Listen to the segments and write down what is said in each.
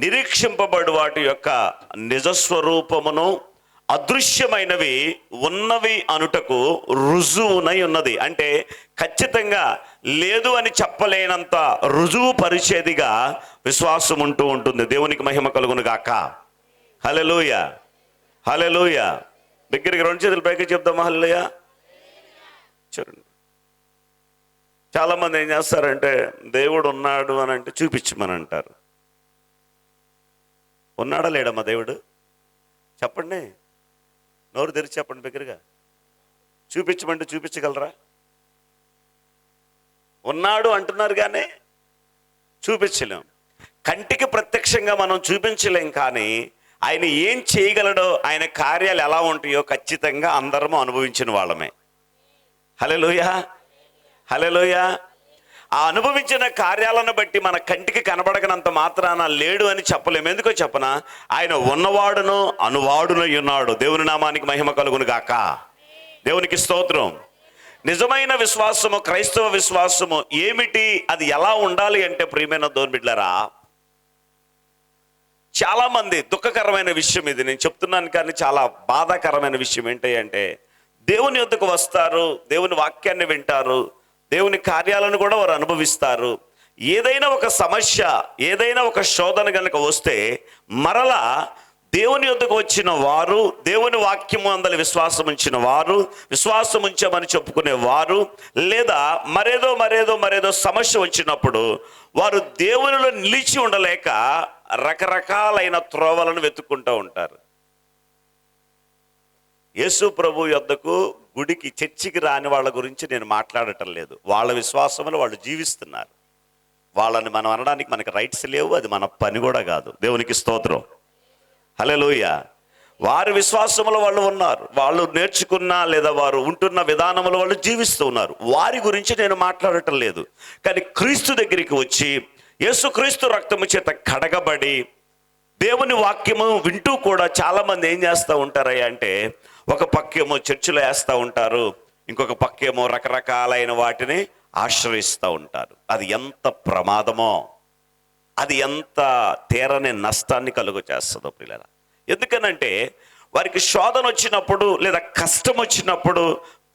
నిరీక్షింపబడు వాటి యొక్క నిజస్వరూపమును అదృశ్యమైనవి ఉన్నవి అనుటకు రుజువునై ఉన్నది. అంటే ఖచ్చితంగా లేదు అని చెప్పలేనంత రుజువు పరిచేదిగా విశ్వాసం ఉంటూ ఉంటుంది. దేవునికి మహిమ కలుగును గాక. హల్లెలూయా, హల్లెలూయా. దగ్గరికి 2 చేతులు పైకి చెప్దామా హల్లెలూయా. చూడండి, చాలామంది ఏం చేస్తారంటే దేవుడు ఉన్నాడు అని అంటే చూపించమని అంటారు. ఉన్నాడా లేడమ్మా దేవుడు? చెప్పండి, నోరు తెరిచి చెప్పండి బిగ్గరగా. చూపించమంటే చూపించగలరా? ఉన్నాడు అంటున్నారు కానీ చూపించలేం. కంటికి ప్రత్యక్షంగా మనం చూపించలేం, కానీ ఆయన ఏం చేయగలడో, ఆయన కార్యాలు ఎలా ఉంటాయో ఖచ్చితంగా అందరము అనుభవించిన వాళ్ళమే. హల్లెలూయా, హల్లెలూయా. ఆ అనుభవించిన కార్యాలను బట్టి మన కంటికి కనబడకనంత మాత్రాన లేడు అని చెప్పలేము. ఎందుకో చెప్పనా, ఆయన ఉన్నవాడును అనువాడునై ఉన్నాడు. దేవుని నామానికి మహిమ కలుగును గాక. దేవునికి స్తోత్రం. నిజమైన విశ్వాసము, క్రైస్తవ విశ్వాసము ఏమిటి, అది ఎలా ఉండాలి అంటే ప్రియమైన దేవుని బిడ్డలారా, చాలామంది దుఃఖకరమైన విషయం ఇది నేను చెప్తున్నాను, కానీ చాలా బాధాకరమైన విషయం ఏంటి అంటే, దేవుని యొద్దకు వస్తారు, దేవుని వాక్యాన్ని వింటారు, దేవుని కార్యాలను కూడా వారు అనుభవిస్తారు. ఏదైనా ఒక సమస్య, ఏదైనా ఒక శోధన కనుక వస్తే మరలా దేవుని యొద్దకు వచ్చిన వారు, దేవుని వాక్యము అందలి విశ్వాసం ఉంచిన వారు, విశ్వాసం ఉంచామని చెప్పుకునే వారు, లేదా మరేదో మరేదో మరేదో సమస్య వచ్చినప్పుడు వారు దేవునిలో నిలిచి ఉండలేక రకరకాలైన త్రోవలను వెతుక్కుంటూ ఉంటారు. యేసు ప్రభు యొద్దకు, గుడికి, చర్చికి రాని వాళ్ళ గురించి నేను మాట్లాడటం లేదు. వాళ్ళ విశ్వాసములు వాళ్ళు జీవిస్తున్నారు. వాళ్ళని మనం అనడానికి మనకి రైట్స్ లేవు, అది మన పని కూడా కాదు. దేవునికి స్తోత్రం, హల్లెలూయా. వారి విశ్వాసములో వాళ్ళు ఉన్నారు, వాళ్ళు నేర్చుకున్న లేదా వారు ఉంటున్న విధానములో వాళ్ళు జీవిస్తూ ఉన్నారు. వారి గురించి నేను మాట్లాడటం లేదు. కానీ క్రీస్తు దగ్గరికి వచ్చి యేసుక్రీస్తు రక్తము చేత కడగబడి దేవుని వాక్యము వింటూ కూడా చాలామంది ఏం చేస్తూ ఉంటారయ్యా అంటే, ఒక పక్కేమో చర్చిలో వేస్తూ ఉంటారు, ఇంకొక పక్కేమో రకరకాలైన వాటిని ఆశ్రయిస్తూ ఉంటారు. అది ఎంత ప్రమాదమో, అది ఎంత తీరని నష్టాన్ని కలుగు చేస్తుందో పిల్లల. ఎందుకనంటే వారికి శోధన వచ్చినప్పుడు, లేదా కష్టం వచ్చినప్పుడు,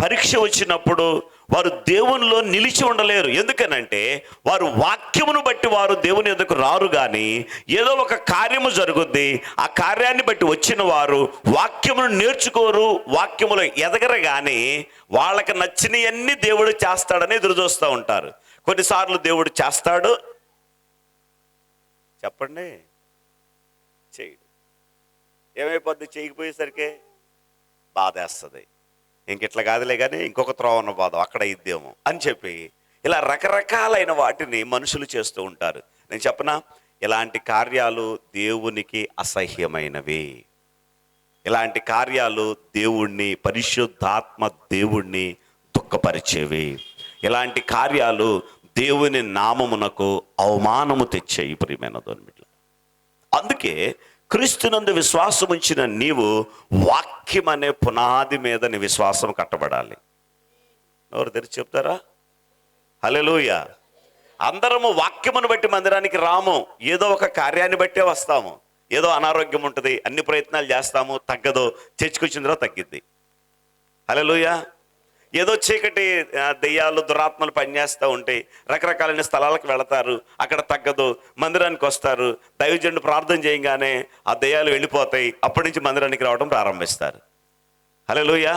పరీక్ష వచ్చినప్పుడు వారు దేవునిలో నిలిచి ఉండలేరు. ఎందుకనంటే వారు వాక్యమును బట్టి వారు దేవుని యొద్దకు రారు, కానీ ఏదో ఒక కార్యము జరుగుద్ది, ఆ కార్యాన్ని బట్టి వచ్చిన వారు వాక్యమును నేర్చుకోరు, వాక్యములో ఎదగరు, కానీ వాళ్ళకి నచ్చినవన్నీ దేవుడు చేస్తాడని ఎదురు చూస్తూ ఉంటారు. కొన్నిసార్లు దేవుడు చేస్తాడు, చెప్పండి, చేయడు. ఏమైపోద్ది? చేయకపోయేసరికి బాధేస్తుంది. ఇంకిట్లా కాదులే కానీ ఇంకొక త్రోవన్న బాధ అక్కడ ఇద్దేమో అని చెప్పి ఇలా రకరకాలైన వాటిని మనుషులు చేస్తూ ఉంటారు. నేను చెప్పనా, ఇలాంటి కార్యాలు దేవునికి అసహ్యమైనవి. ఇలాంటి కార్యాలు దేవుణ్ణి, పరిశుద్ధాత్మ దేవుణ్ణి దుఃఖపరిచేవి. ఇలాంటి కార్యాలు దేవుని నామమునకు అవమానము తెచ్చేయి ప్రియమైన దేవుని బిడ్డలారా. అందుకే క్రీస్తునందు విశ్వాసం ఉంచిన నీవు వాక్యం అనే పునాది మీద నీ విశ్వాసం కట్టబడాలి. ఎవరు తెరిచి చెప్తారా? హల్లెలూయా. అందరము వాక్యమును బట్టి మందిరానికి రాము, ఏదో ఒక కార్యాన్ని బట్టే వస్తాము. ఏదో అనారోగ్యం ఉంటుంది, అన్ని ప్రయత్నాలు చేస్తాము, తగ్గదు, చర్చికి తర్వాత తగ్గిద్ది. హల్లెలూయా. ఏదో చీకటి దెయ్యాలు, దురాత్మలు పనిచేస్తూ ఉంటాయి, రకరకాలైన స్థలాలకు వెళతారు, అక్కడ తగ్గదు, మందిరానికి వస్తారు, దైవజనుడు ప్రార్థన చేయగానే ఆ దెయ్యాలు వెళ్ళిపోతాయి, అప్పటి నుంచి మందిరానికి రావడం ప్రారంభిస్తారు. హల్లెలూయా.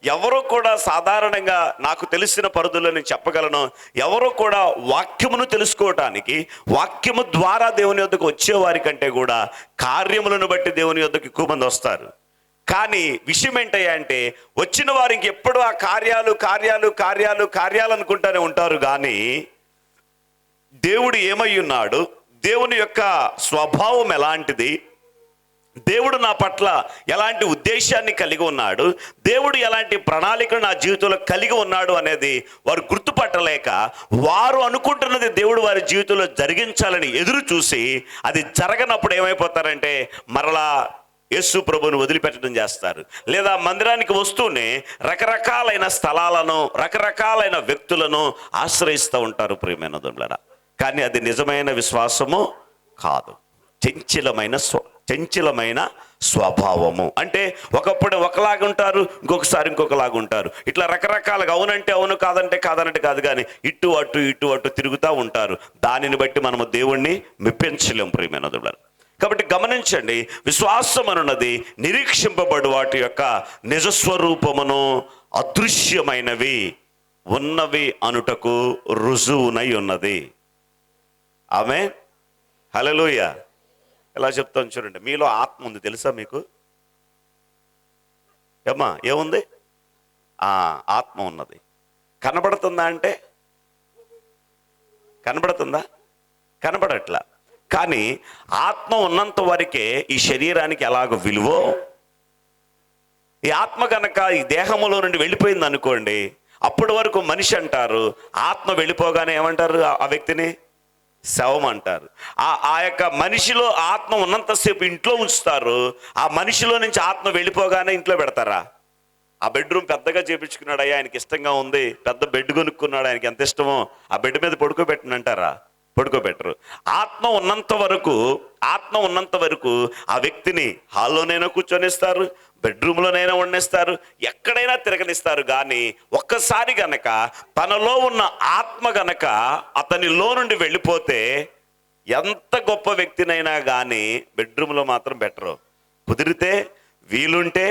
ఎవరో కూడా సాధారణంగా నాకు తెలిసిన పరిధుల్లో నేను చెప్పగలను, ఎవరో కూడా వాక్యమును తెలుసుకోవటానికి, వాక్యము ద్వారా దేవుని యొద్దకు వచ్చేవారి కంటే కూడా కార్యములను బట్టి దేవుని యొద్దకు ఎక్కువ మంది వస్తారు. కానీ విషయం ఏంటయ్యా అంటే, వచ్చిన వారికి ఎప్పుడు ఆ కార్యాలు కార్యాలు కార్యాలు కార్యాలు అనుకుంటూనే ఉంటారు, కానీ దేవుడు ఏమై ఉన్నాడు, దేవుని యొక్క స్వభావం ఎలాంటిది, దేవుడు నా పట్ల ఎలాంటి ఉద్దేశాన్ని కలిగి ఉన్నాడు, దేవుడు ఎలాంటి ప్రణాళికను నా జీవితంలో కలిగి ఉన్నాడు అనేది వారు గుర్తుపట్టలేక, వారు అనుకుంటున్నది దేవుడు వారి జీవితంలో జరిగించాలని ఎదురు చూసి అది జరగనప్పుడు ఏమైపోతారంటే మరలా యేసు ప్రభువును వదిలిపెట్టడం చేస్తారు. లేదా మందిరానికి వస్తూనే రకరకాలైన స్థలాలను, రకరకాలైన వ్యక్తులను ఆశ్రయిస్తూ ఉంటారు ప్రియమైన దేవులారా. కానీ అది నిజమైన విశ్వాసము కాదు. చంచలమైన స్వభావము. అంటే ఒకప్పుడు ఒకలాగా ఉంటారు, ఇంకొకసారి ఇంకొకలాగా ఉంటారు. ఇట్లా రకరకాలుగా అవునంటే అవును, కాదంటే కాదనంటే కాదు, కానీ ఇటు అటు తిరుగుతూ ఉంటారు. దానిని బట్టి మనము దేవుణ్ణి మెప్పించలేం ప్రియమైనదులారా. కాబట్టి గమనించండి, విశ్వాసం అనున్నది నిరీక్షింపబడు వాటి యొక్క నిజస్వరూపమును అదృశ్యమైనవి ఉన్నవి అనుటకు రుజువునై ఉన్నది. ఆమె హల్లెలూయా. ఎలా చెప్తాను చూడండి, మీలో ఆత్మ ఉంది తెలుసా మీకు? ఏమ్మా ఏముంది? ఆత్మ ఉన్నది. కనబడుతుందా అంటే? కనబడుతుందా? కనబడట్లా. కానీ ఆత్మ ఉన్నంత వరకే ఈ శరీరానికి ఎలాగో విలువో, ఈ ఆత్మ కనుక ఈ దేహములో నుండి వెళ్ళిపోయింది అనుకోండి, అప్పటి వరకు మనిషి అంటారు. ఆత్మ వెళ్ళిపోగానే ఏమంటారు? ఆ వ్యక్తిని శవం అంటారు. ఆ యొక్క మనిషిలో ఆత్మ ఉన్నంతసేపు ఇంట్లో ఉంచుతారు. ఆ మనిషిలో నుంచి ఆత్మ వెళ్ళిపోగానే ఇంట్లో పెడతారా? ఆ బెడ్రూమ్ పెద్దగా చేపించుకున్నాడు, అయ్యా ఆయనకి ఇష్టంగా ఉంది, పెద్ద బెడ్ కొనుక్కున్నాడు, ఆయనకి ఎంత ఇష్టమో, ఆ బెడ్ మీద పడుకోబెట్టనంటారా? పడుకోబెట్టరు. ఆత్మ ఉన్నంత వరకు ఆ వ్యక్తిని హాల్లోనైనా కూర్చొనిస్తారు, బెడ్రూమ్లోనైనా వండేస్తారు, ఎక్కడైనా తిరగనిస్తారు. కానీ ఒక్కసారి గనక తనలో ఉన్న ఆత్మ గనక అతనిలో నుండి వెళ్ళిపోతే ఎంత గొప్ప వ్యక్తినైనా కానీ బెడ్రూమ్లో మాత్రం బెటరు. కుదిరితే వీలుంటే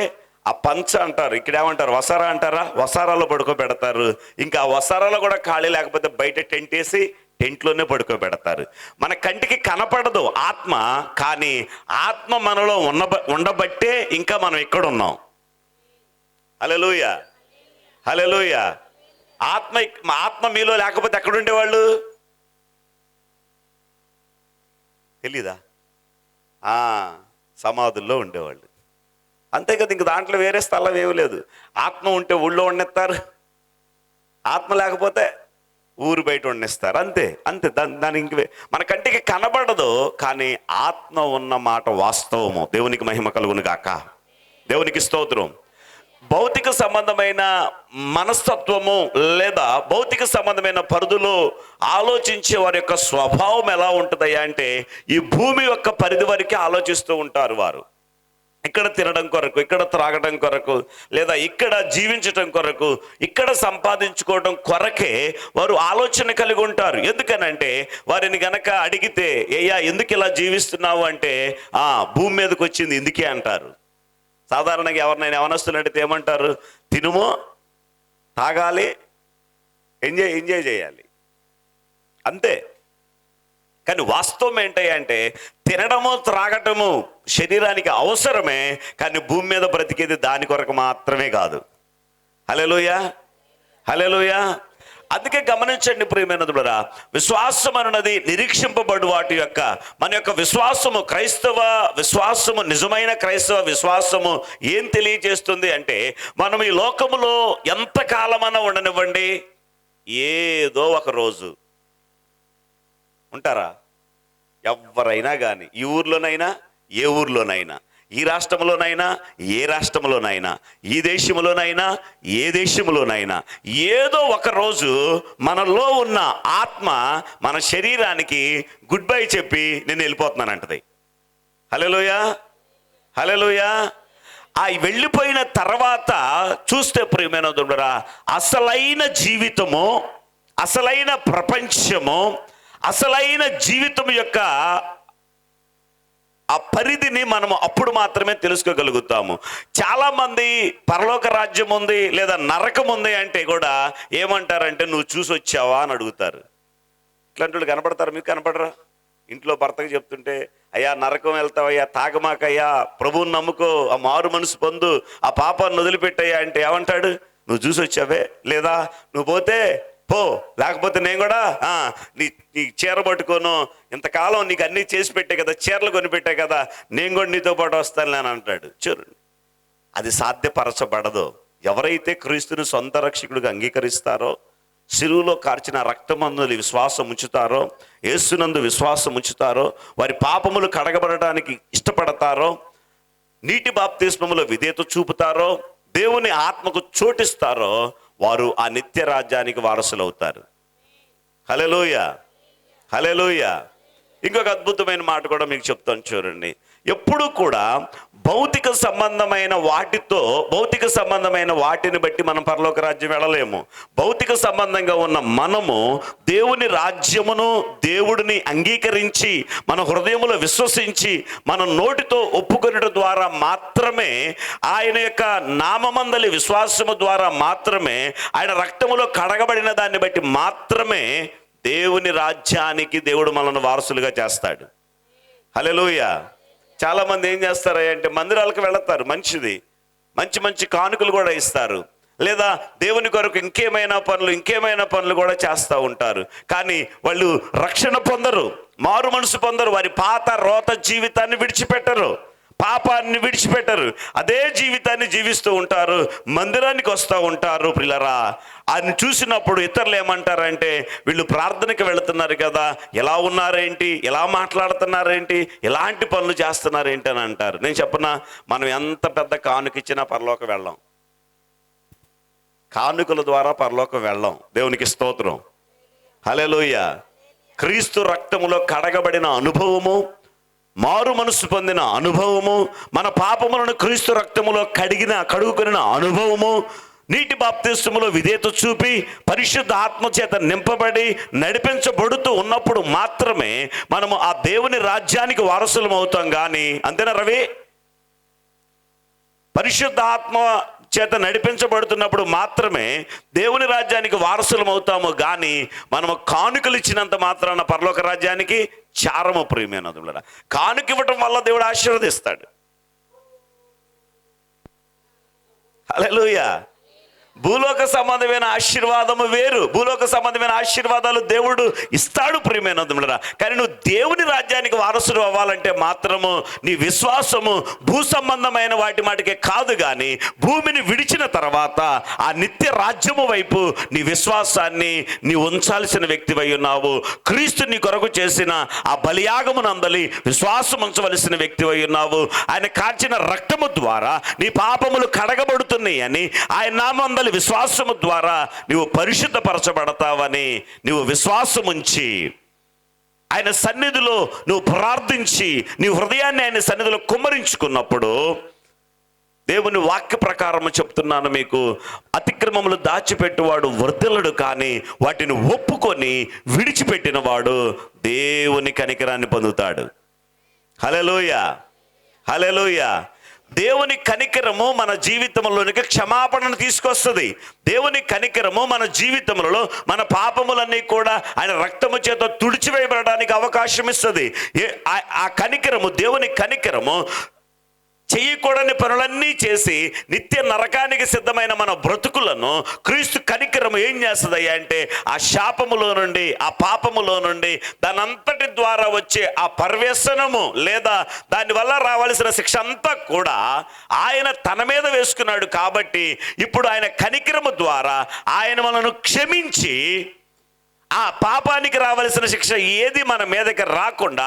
ఆ పంచ అంటారు, ఇక్కడ ఏమంటారు? వసారా అంటారా? వసారాలో పడుకోబెడతారు. ఇంకా ఆ వసారాలో కూడా ఖాళీ లేకపోతే బయట టెంట్ వేసి టెంట్లోనే పడుకోబెడతారు. మన కంటికి కనపడదు ఆత్మ, కానీ ఆత్మ మనలో ఉండబట్టే ఇంకా మనం ఎక్కడ ఉన్నాం. హల్లెలూయా, హల్లెలూయా. ఆత్మ మీలో లేకపోతే ఎక్కడ ఉండేవాళ్ళు? తెలీదా? సమాధుల్లో ఉండేవాళ్ళు. అంతే కదా, ఇంక దాంట్లో వేరే స్థలం ఏమీ లేదు. ఆత్మ ఉంటే ఊళ్ళో వండేస్తారు, ఆత్మ లేకపోతే ఊరు బయట వండిస్తారు. అంతే దాని ఇంక మన కంటికి కనబడదు, కానీ ఆత్మ ఉన్న మాట వాస్తవము. దేవునికి మహిమ కలుగును గాక. దేవునికి స్తోత్రం. భౌతిక సంబంధమైన మనస్తత్వము లేదా భౌతిక సంబంధమైన పరిధిలో ఆలోచించే వారి యొక్క స్వభావం ఎలా ఉంటుందయ్యా అంటే, ఈ భూమి యొక్క పరిధి వరకే ఆలోచిస్తూ ఉంటారు వారు. ఇక్కడ తినడం కొరకు, ఇక్కడ త్రాగడం కొరకు, లేదా ఇక్కడ జీవించటం కొరకు, ఇక్కడ సంపాదించుకోవడం కొరకే వారు ఆలోచన కలిగి ఉంటారు. ఎందుకనంటే వారిని గనక అడిగితే, అయ్యా ఎందుకు ఇలా జీవిస్తున్నావు అంటే, భూమి మీదకి వచ్చింది ఇందుకే అంటారు. సాధారణంగా ఎవరినైనా యవనస్తులు అడిగితే ఏమంటారు? తినుమో, తాగాలి, ఎంజాయ్ చేయాలి, అంతే. కానీ వాస్తవం ఏంటంటే తినడము త్రాగటము శరీరానికి అవసరమే, కానీ భూమి మీద బ్రతికేది దాని కొరకు మాత్రమే కాదు. హల్లెలూయా, హల్లెలూయా. అందుకే గమనించండి ప్రియమైనదులారా, విశ్వాసం అన్నది నిరీక్షింపబడు వాటి యొక్క మన యొక్క విశ్వాసము, క్రైస్తవ విశ్వాసము, నిజమైన క్రైస్తవ విశ్వాసము ఏం తెలియజేస్తుంది అంటే, మనం ఈ లోకములో ఎంతకాలమైనా ఉండనివ్వండి, ఏదో ఒక రోజు ఉంటారా? ఎవరైనా కానీ, ఈ ఊర్లోనైనా ఏ ఊర్లోనైనా, ఈ రాష్ట్రంలోనైనా ఏ రాష్ట్రంలోనైనా, ఈ దేశంలోనైనా ఏ దేశంలోనైనా, ఏదో ఒక రోజు మనలో ఉన్న ఆత్మ మన శరీరానికి గుడ్ బై చెప్పి నేను వెళ్ళిపోతున్నానంటది. హల్లెలూయా, హల్లెలూయా. ఆ వెళ్ళిపోయిన తర్వాత చూస్తే ప్రియమైనదురా, అసలైన జీవితము, అసలైన ప్రపంచము, అసలైన జీవితం యొక్క ఆ పరిధిని మనము అప్పుడు మాత్రమే తెలుసుకోగలుగుతాము. చాలామంది పరలోక రాజ్యం ఉంది లేదా నరకం ఉంది అంటే కూడా ఏమంటారంటే, నువ్వు చూసి వచ్చావా అని అడుగుతారు. ఇట్లాంటి వాళ్ళు కనపడతారు, మీకు కనపడరా? ఇంట్లో భర్తకు చెప్తుంటే, అయ్యా నరకం వెళ్తావయ్యా, తాగమాకయ్యా, ప్రభువుని నమ్ముకో, ఆ మారు మనసు పొందు, ఆ పాపాన్ని వదిలిపెట్టయ్యా అంటే ఏమంటాడు? నువ్వు చూసి వచ్చావే, లేదా నువ్వు పోతే పో, లేకపోతే నేను కూడా నీ చీర పట్టుకోను, ఇంతకాలం నీకు అన్నీ చేసి పెట్టే కదా, చీరలు కొనిపెట్టే కదా, నేను కూడా నీతో పాటు వస్తాను అని అంటాడు. చూడండి, అది సాధ్యపరచబడదు. ఎవరైతే క్రీస్తుని సొంత రక్షకుడిగా అంగీకరిస్తారో, శిలువలో కార్చిన రక్తమందు విశ్వాసం ఉంచుతారో, యేసునందు విశ్వాసం ఉంచుతారో, వారి పాపములు కడగబడటానికి ఇష్టపడతారో, నీటి బాప్తిస్మములో విధేయత చూపుతారో, దేవుని ఆత్మకు చోటిస్తారో, వారు ఆ నిత్య రాజ్యానికి వారసులు అవుతారు. హల్లెలూయా, హల్లెలూయా. ఇంకొక అద్భుతమైన మాట కూడా మీకు చెప్తాను చూడండి. ఎప్పుడు కూడా భౌతిక సంబంధమైన వాటిని బట్టి మనం పరలోక రాజ్యం వెళ్ళలేము. భౌతిక సంబంధంగా ఉన్న మనము దేవుని రాజ్యమును, దేవుడిని అంగీకరించి మన హృదయములో విశ్వసించి మన నోటితో ఒప్పుకొనడం ద్వారా మాత్రమే, ఆయన యొక్క నామమందలి విశ్వాసము ద్వారా మాత్రమే, ఆయన రక్తములో కడగబడిన దాన్ని బట్టి మాత్రమే దేవుని రాజ్యానికి దేవుడు మనల్ని వారసులుగా చేస్తాడు. హల్లెలూయా. చాలామంది ఏం చేస్తారు అంటే మందిరాలకు వెళతారు, మంచిది, మంచి మంచి కానుకలు కూడా ఇస్తారు, లేదా దేవుని కొరకు ఇంకేమైనా పనులు కూడా చేస్తూ ఉంటారు. కానీ వాళ్ళు రక్షణ పొందరు, మారు మనసు పొందరు, వారి పాత రోత జీవితాన్ని విడిచిపెట్టరు, పాపాన్ని విడిచిపెట్టరు, అదే జీవితాన్ని జీవిస్తూ ఉంటారు, మందిరానికి వస్తూ ఉంటారు. ప్రియులారా, ఆయన చూసినప్పుడు ఇతరులు ఏమంటారంటే, వీళ్ళు ప్రార్థనకి వెళుతున్నారు కదా, ఎలా ఉన్నారేంటి, ఎలా మాట్లాడుతున్నారేంటి, ఎలాంటి పనులు చేస్తున్నారేంటి అని అంటారు. నేను చెప్పనా, మనం ఎంత పెద్ద కానుకిచ్చినా పరలోకం వెళ్ళాం, కానుకల ద్వారా పరలోకం వెళ్ళాం. దేవునికి స్తోత్రం. హల్లెలూయా. క్రీస్తు రక్తములో కడగబడిన అనుభవము, మారు మనసు పొందిన అనుభవము, మన పాపములను క్రీస్తు రక్తములో కడుగుకొనిన అనుభవము, నీటి బాప్తిస్మములో విధేయత చూపి పరిశుద్ధ ఆత్మ చేత నింపబడి నడిపించబడుతూ ఉన్నప్పుడు మాత్రమే మనము ఆ దేవుని రాజ్యానికి వారసులం అవుతాం. కానీ అంతేనా రవి? పరిశుద్ధ ఆత్మ చేత నడిపించబడుతున్నప్పుడు మాత్రమే దేవుని రాజ్యానికి వారసులం అవుతాము. కానీ మనము కానుకలు ఇచ్చినంత మాత్రాన పరలోక రాజ్యానికి చారము. ప్రియమైనదులారా, కానుక ఇవ్వటం వల్ల దేవుడు ఆశీర్వదిస్తాడు. హల్లెలూయా. భూలోక సంబంధమైన ఆశీర్వాదము వేరు, భూలోక సంబంధమైన ఆశీర్వాదాలు దేవుడు ఇస్తాడు ప్రియమైనదులారా. కానీ నువ్వు దేవుని రాజ్యానికి వారసుడు అవ్వాలంటే మాత్రము నీ విశ్వాసము భూ సంబంధమైన వాటి మాటికే కాదు, కానీ భూమిని విడిచిన తర్వాత ఆ నిత్య రాజ్యము వైపు నీ విశ్వాసాన్ని నీ ఉంచాల్సిన వ్యక్తివై ఉన్నావు. క్రీస్తు నీ కొరకు చేసిన ఆ బలియాగమునందలి విశ్వాసం ఉంచవలసిన వ్యక్తివై ఉన్నావు. ఆయన కార్చిన రక్తము ద్వారా నీ పాపములు కడగబడుతున్నాయి అని, ఆయన నామందలి విశ్వాసము ద్వారా నీవు పరిశుద్ధపరచబడతావని నీవు విశ్వాసముంచి ఆయన సన్నిధిలో నువ్వు ప్రార్థించి నీ హృదయాన్ని ఆయన సన్నిధిలో కుమ్మరించుకున్నప్పుడు, దేవుని వాక్య ప్రకారము చెప్తున్నాను మీకు, అతిక్రమములు దాచిపెట్టువాడు వర్ధిల్లడు, కానీ వాటిని ఒప్పుకొని విడిచిపెట్టిన వాడు దేవుని కనికరాన్ని పొందుతాడు. హల్లెలూయా. హల్లెలూయా. దేవుని కనికరము మన జీవితంలోనికి క్షమాపణను తీసుకొస్తుంది. దేవుని కనికరము మన జీవితంలో మన పాపములన్నీ కూడా ఆయన రక్తము చేత తుడిచివేయబడడానికి అవకాశం ఇస్తుంది. ఆ కనికరము, దేవుని కనికరము చేయకూడని పనులన్నీ చేసి నిత్య నరకానికి సిద్ధమైన మన బ్రతుకులను క్రీస్తు కనికరము ఏం చేస్తుంది అంటే, ఆ శాపములో నుండి, ఆ పాపములో నుండి, దాని అంతటి ద్వారా వచ్చే ఆ పర్వ్యసనము లేదా దానివల్ల రావాల్సిన శిక్ష అంతా కూడా ఆయన తన మీద వేసుకున్నాడు. కాబట్టి ఇప్పుడు ఆయన కనికరము ద్వారా ఆయన మనను క్షమించి ఆ పాపానికి రావలసిన శిక్ష ఏది మన మీదకి రాకుండా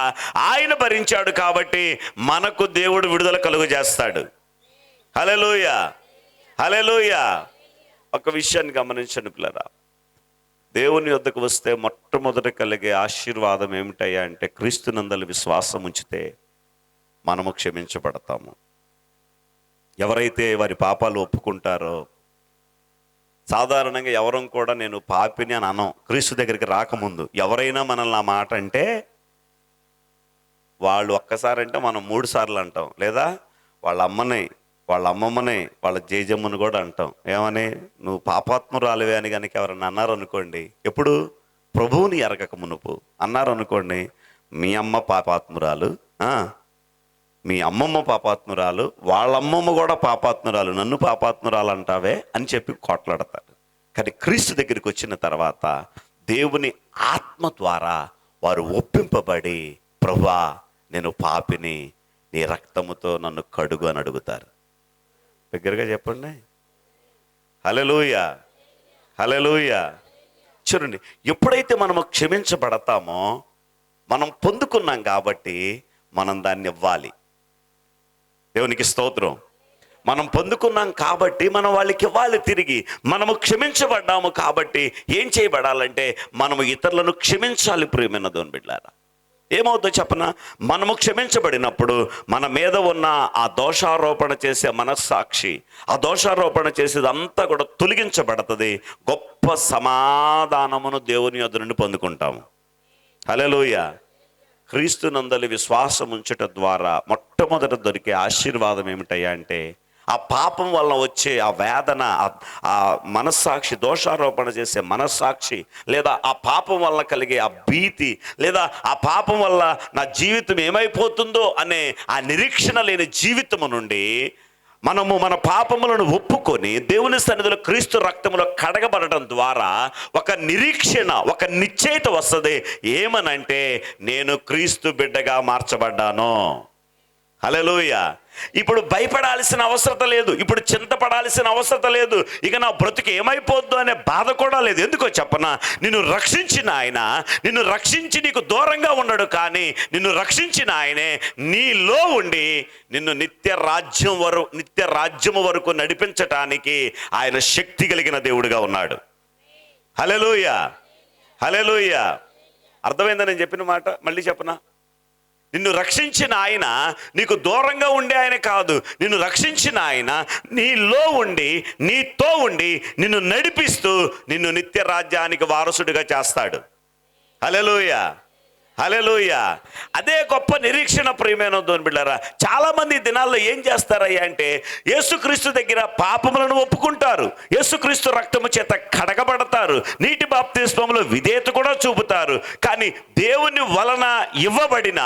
ఆయన భరించాడు. కాబట్టి మనకు దేవుడు విడుదల కలుగు చేస్తాడు. హల్లెలూయా. హల్లెలూయా. ఒక విషయాన్ని గమనించండి పిల్లరా, దేవుని యొద్దకు వస్తే మొట్టమొదట కలిగే ఆశీర్వాదం ఏమిటయ్యా అంటే, క్రీస్తునందలి విశ్వాసం ఉంచితే మనము క్షమించబడతాము. ఎవరైతే వారి పాపాలు ఒప్పుకుంటారో, సాధారణంగా ఎవరం కూడా నేను పాపిని అని అనం. క్రీస్తు దగ్గరికి రాకముందు ఎవరైనా మనల్ని ఆ మాట అంటే, వాళ్ళు ఒక్కసారి అంటే మనం 3 సార్లు అంటాం, లేదా వాళ్ళ అమ్మని, వాళ్ళ అమ్మమ్మని, వాళ్ళ జేజమ్మని కూడా అంటాం. ఏమని? నువ్వు పాపాత్మురాలివే అని కనుక ఎవరన్నా అన్నారు అనుకోండి, ఎప్పుడు? ప్రభువుని ఎరగక మునుపు అన్నారు అనుకోండి, మీ అమ్మ పాపాత్మురాలు, మీ అమ్మమ్మ పాపాత్మురాలు, వాళ్ళమ్మమ్మ కూడా పాపాత్మురాలు, నన్ను పాపాత్మురాలు అంటావే అని చెప్పి కొట్లాడతారు. కానీ క్రీస్తు దగ్గరికి వచ్చిన తర్వాత దేవుని ఆత్మ ద్వారా వారు ఒప్పింపబడి, ప్రభువా నేను పాపిని, నీ రక్తముతో నన్ను కడుగు అని అడుగుతారు. దగ్గరగా చెప్పండి. హల్లెలూయా. హల్లెలూయా. చూడండి, ఎప్పుడైతే మనము క్షమించబడతామో మనం పొందుకున్నాం కాబట్టి మనం దాన్ని ఇవ్వాలి. దేవునికి స్తోత్రం. మనం పొందుకున్నాం కాబట్టి మనం వాళ్ళకి ఇవ్వాలి తిరిగి. మనము క్షమించబడ్డాము కాబట్టి ఏం చేయబడాలంటే మనము ఇతరులను క్షమించాలి. ప్రియమైన దేవుని బిడ్డలారా, ఏమవుతుందో చెప్పనా, మనము క్షమించబడినప్పుడు మన మీద ఉన్న ఆ దోషారోపణ చేసే మనస్సాక్షి, ఆ దోషారోపణ చేసేదంతా కూడా తొలగించబడుతుంది. గొప్ప సమాధానమును దేవుని యొద్ద నుండి పొందుకుంటాము. హల్లెలూయా. క్రీస్తునందలి విశ్వాసం ఉంచట ద్వారా మొట్టమొదట దొరికే ఆశీర్వాదం ఏమిటయ్యా అంటే, ఆ పాపం వలన వచ్చే ఆ వేదన, ఆ మనస్సాక్షి, దోషారోపణ చేసే మనస్సాక్షి, లేదా ఆ పాపం వలన కలిగే ఆ భీతి, లేదా ఆ పాపం వల్ల నా జీవితం ఏమైపోతుందో అనే ఆ నిరీక్షణ లేని జీవితము నుండి మనము మన పాపములను ఒప్పుకొని దేవుని సన్నిధిలో క్రీస్తు రక్తములో కడగబడటం ద్వారా ఒక నిరీక్షణ, ఒక నిశ్చయిత వస్తుంది. ఏమనంటే, నేను క్రీస్తు బిడ్డగా మార్చబడ్డాను. హల్లెలూయా. ఇప్పుడు భయపడాల్సిన అవసరం లేదు, ఇప్పుడు చింతపడాల్సిన అవసరం లేదు, ఇక నా బ్రతుకు ఏమైపోద్దు అనే బాధ కూడా లేదు. ఎందుకో చెప్పనా, నిన్ను రక్షించిన ఆయన, నిన్ను రక్షించి నీకు దూరంగా ఉన్నాడు, కానీ నిన్ను రక్షించిన ఆయనే నీలో ఉండి నిన్ను నిత్య రాజ్యము వరకు నడిపించటానికి ఆయన శక్తి కలిగిన దేవుడిగా ఉన్నాడు. హల్లెలూయా. హల్లెలూయా. అర్థమైందా నేను చెప్పిన మాట? మళ్ళీ చెప్పనా, నిన్ను రక్షించిన ఆయన నీకు దూరంగా ఉండే ఆయన కాదు. నిన్ను రక్షించిన ఆయన నీలో ఉండి, నీతో ఉండి, నిన్ను నడిపిస్తూ నిన్ను నిత్య రాజ్యానికి వారసుడిగా చేస్తాడు. హల్లెలూయా. హల్లెలూయా. అదే గొప్ప నిరీక్షణ. ప్రియమైన దేవుని బిడ్డలారా, చాలామంది ఈ దినాల్లో ఏం చేస్తారయ్యా అంటే, యేసుక్రీస్తు దగ్గర పాపములను ఒప్పుకుంటారు, యేసుక్రీస్తు రక్తము చేత కడగబడతారు, నీటి బాప్తిస్మములో విధేయత కూడా చూపుతారు, కానీ దేవుని వలన ఇవ్వబడిన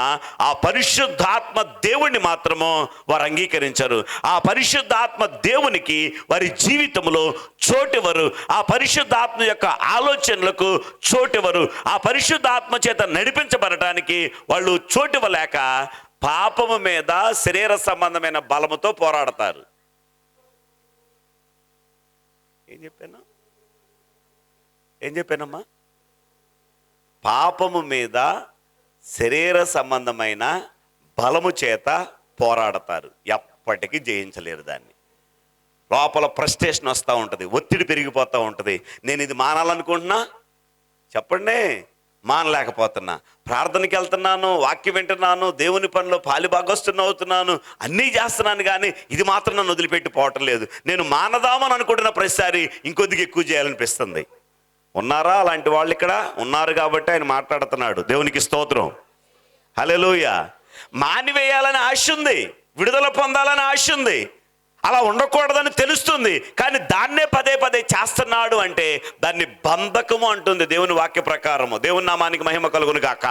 ఆ పరిశుద్ధాత్మ దేవుణ్ణి మాత్రము వారు అంగీకరించరు. ఆ పరిశుద్ధాత్మ దేవునికి వారి జీవితంలో చోటివ్వరు. ఆ పరిశుద్ధాత్మ యొక్క ఆలోచనలకు చోటివ్వరు. ఆ పరిశుద్ధాత్మ చేత నడిపించబడటానికి వాళ్ళు చోటివ్వలేక పాపము మీద శరీర సంబంధమైన బలముతో పోరాడతారు. ఏం చెప్పానమ్మా? పాపము మీద శరీర సంబంధమైన బలము చేత పోరాడతారు. ఎప్పటికీ జయించలేరు దాన్ని. లోపల ఫ్రస్ట్రేషన్ వస్తూ ఉంటుంది, ఒత్తిడి పెరిగిపోతూ ఉంటుంది. నేను ఇది మానాలనుకుంటున్నా, చెప్పండి, మానలేకపోతున్నా. ప్రార్థనకి వెళ్తున్నాను, వాక్యం వింటున్నాను, దేవుని పనిలో పాలిభాగస్తున్న అవుతున్నాను, అన్నీ చేస్తున్నాను, కానీ ఇది మాత్రం నన్ను వదిలిపెట్టి పోవటం లేదు. నేను మానదామని అనుకుంటున్న ప్రతిసారి ఇంకొద్దిగా ఎక్కువ చేయాలనిపిస్తుంది. ఉన్నారా అలాంటి వాళ్ళు? ఇక్కడ ఉన్నారు కాబట్టి ఆయన మాట్లాడుతున్నాడు. దేవునికి స్తోత్రం. హల్లెలూయా. మానివేయాలని ఆశ ఉంది, విడుదల పొందాలని ఆశ ఉంది, అలా ఉండకూడదని తెలుస్తుంది, కానీ దాన్నే పదే పదే చేస్తున్నాడు అంటే దాన్ని బంధకము అంటుంది దేవుని వాక్య ప్రకారము. దేవుని నామానికి మహిమ కలుగును గాక.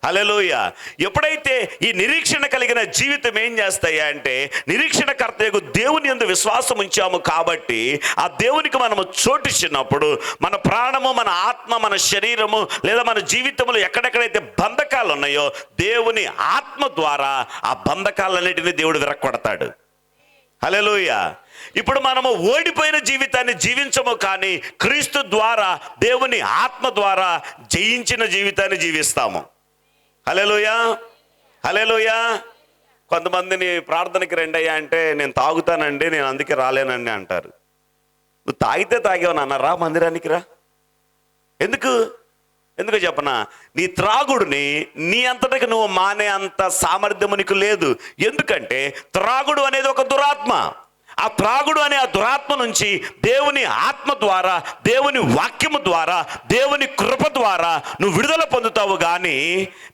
హల్లెలూయా. ఎప్పుడైతే ఈ నిరీక్షణ కలిగిన జీవితం ఏం చేస్తాయా అంటే, నిరీక్షణకర్తయగు దేవుని యందు విశ్వాసం ఉంచాము కాబట్టి ఆ దేవునికి మనము చోటిచ్చినప్పుడు మన ప్రాణము, మన ఆత్మ, మన శరీరము, లేదా మన జీవితంలో ఎక్కడెక్కడైతే బంధకాలు ఉన్నాయో దేవుని ఆత్మ ద్వారా ఆ బంధకాలన్నిటిని దేవుడు విరక్కొడతాడు. హల్లెలూయా. ఇప్పుడు మనము ఓడిపోయిన జీవితాన్ని జీవించము, కానీ క్రీస్తు ద్వారా, దేవుని ఆత్మ ద్వారా జయించిన జీవితాన్ని జీవిస్తాము. హల్లెలూయా. హల్లెలూయా. కొంతమందిని ప్రార్థనకి రెండయ్యా అంటే, నేను తాగుతానండి, నేను అందుకే రాలేనండి అంటారు. నువ్వు తాగితే తాగేవు నాన్న, రా మందిరానికి రా. ఎందుకు చెప్పనా, నీ త్రాగుడిని నీ అంతటికి నువ్వు మానే అంత సామర్థ్యము నీకు లేదు. ఎందుకంటే త్రాగుడు అనేది ఒక దురాత్మ. ఆ త్రాగుడు అనే ఆ దురాత్మ నుంచి దేవుని ఆత్మ ద్వారా, దేవుని వాక్యము ద్వారా, దేవుని కృప ద్వారా నువ్వు విడుదల పొందుతావు, కానీ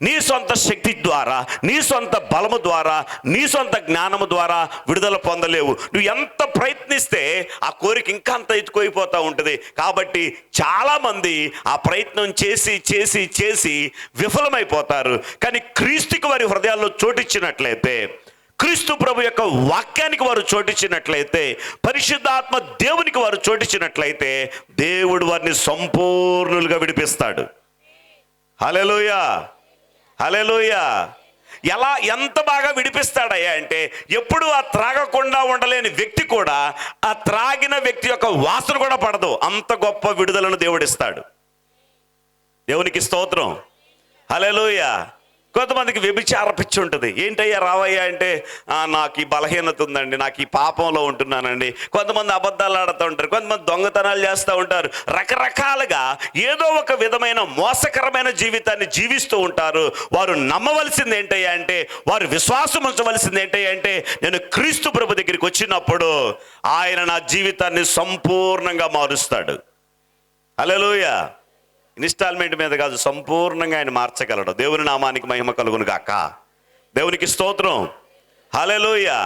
నీ సొంత శక్తి ద్వారా, నీ సొంత బలము ద్వారా, నీ సొంత జ్ఞానము ద్వారా విడుదల పొందలేవు. నువ్వు ఎంత ప్రయత్నిస్తే ఆ కోరిక ఇంకా అంత ఎత్తుకోయిపోతూ ఉంటుంది. కాబట్టి చాలామంది ఆ ప్రయత్నం చేసి చేసి చేసి విఫలమైపోతారు. కానీ క్రీస్తుకి వారి హృదయాల్లో చోటిచ్చినట్లయితే, క్రీస్తు ప్రభు యొక్క వాక్యానికి వారు చోటిచ్చినట్లయితే, పరిశుద్ధాత్మ దేవునికి వారు చోటిచ్చినట్లయితే దేవుడు వారిని సంపూర్ణులుగా విడిపిస్తాడు. హల్లెలూయా. హల్లెలూయా. ఎంత బాగా విడిపిస్తాడయ్యా అంటే, ఎప్పుడు ఆ త్రాగకుండా ఉండలేని వ్యక్తి కూడా ఆ త్రాగిన వ్యక్తి యొక్క వాసన కూడా పడదు. అంత గొప్ప విడుదలను దేవుడిస్తాడు. దేవునికి స్తోత్రం. హల్లెలూయా. కొంతమందికి వ్యభిచార పిచ్చి ఉంటుంది. ఏంటయ్యా రావయ్యా అంటే, నాకు ఈ బలహీనత ఉందండి, నాకు ఈ పాపంలో ఉంటున్నానండి. కొంతమంది అబద్ధాలు ఆడుతూ ఉంటారు, కొంతమంది దొంగతనాలు చేస్తూ ఉంటారు. రకరకాలుగా ఏదో ఒక విధమైన మోసకరమైన జీవితాన్ని జీవిస్తూ ఉంటారు. వారు నమ్మవలసింది ఏంటయ్యా అంటే, వారు విశ్వాసం ఉంచవలసింది ఏంటయ్యా అంటే, నేను క్రీస్తు ప్రభు దగ్గరికి వచ్చినప్పుడు ఆయన నా జీవితాన్ని సంపూర్ణంగా మారుస్తాడు. హల్లెలూయా. ఇన్స్టాల్మెంట్ మీద కాదు, సంపూర్ణంగా ఆయన మార్చగలడు. దేవుని నామానికి మహిమ కలుగును గాక. దేవునికి స్తోత్రం. హల్లెలూయా.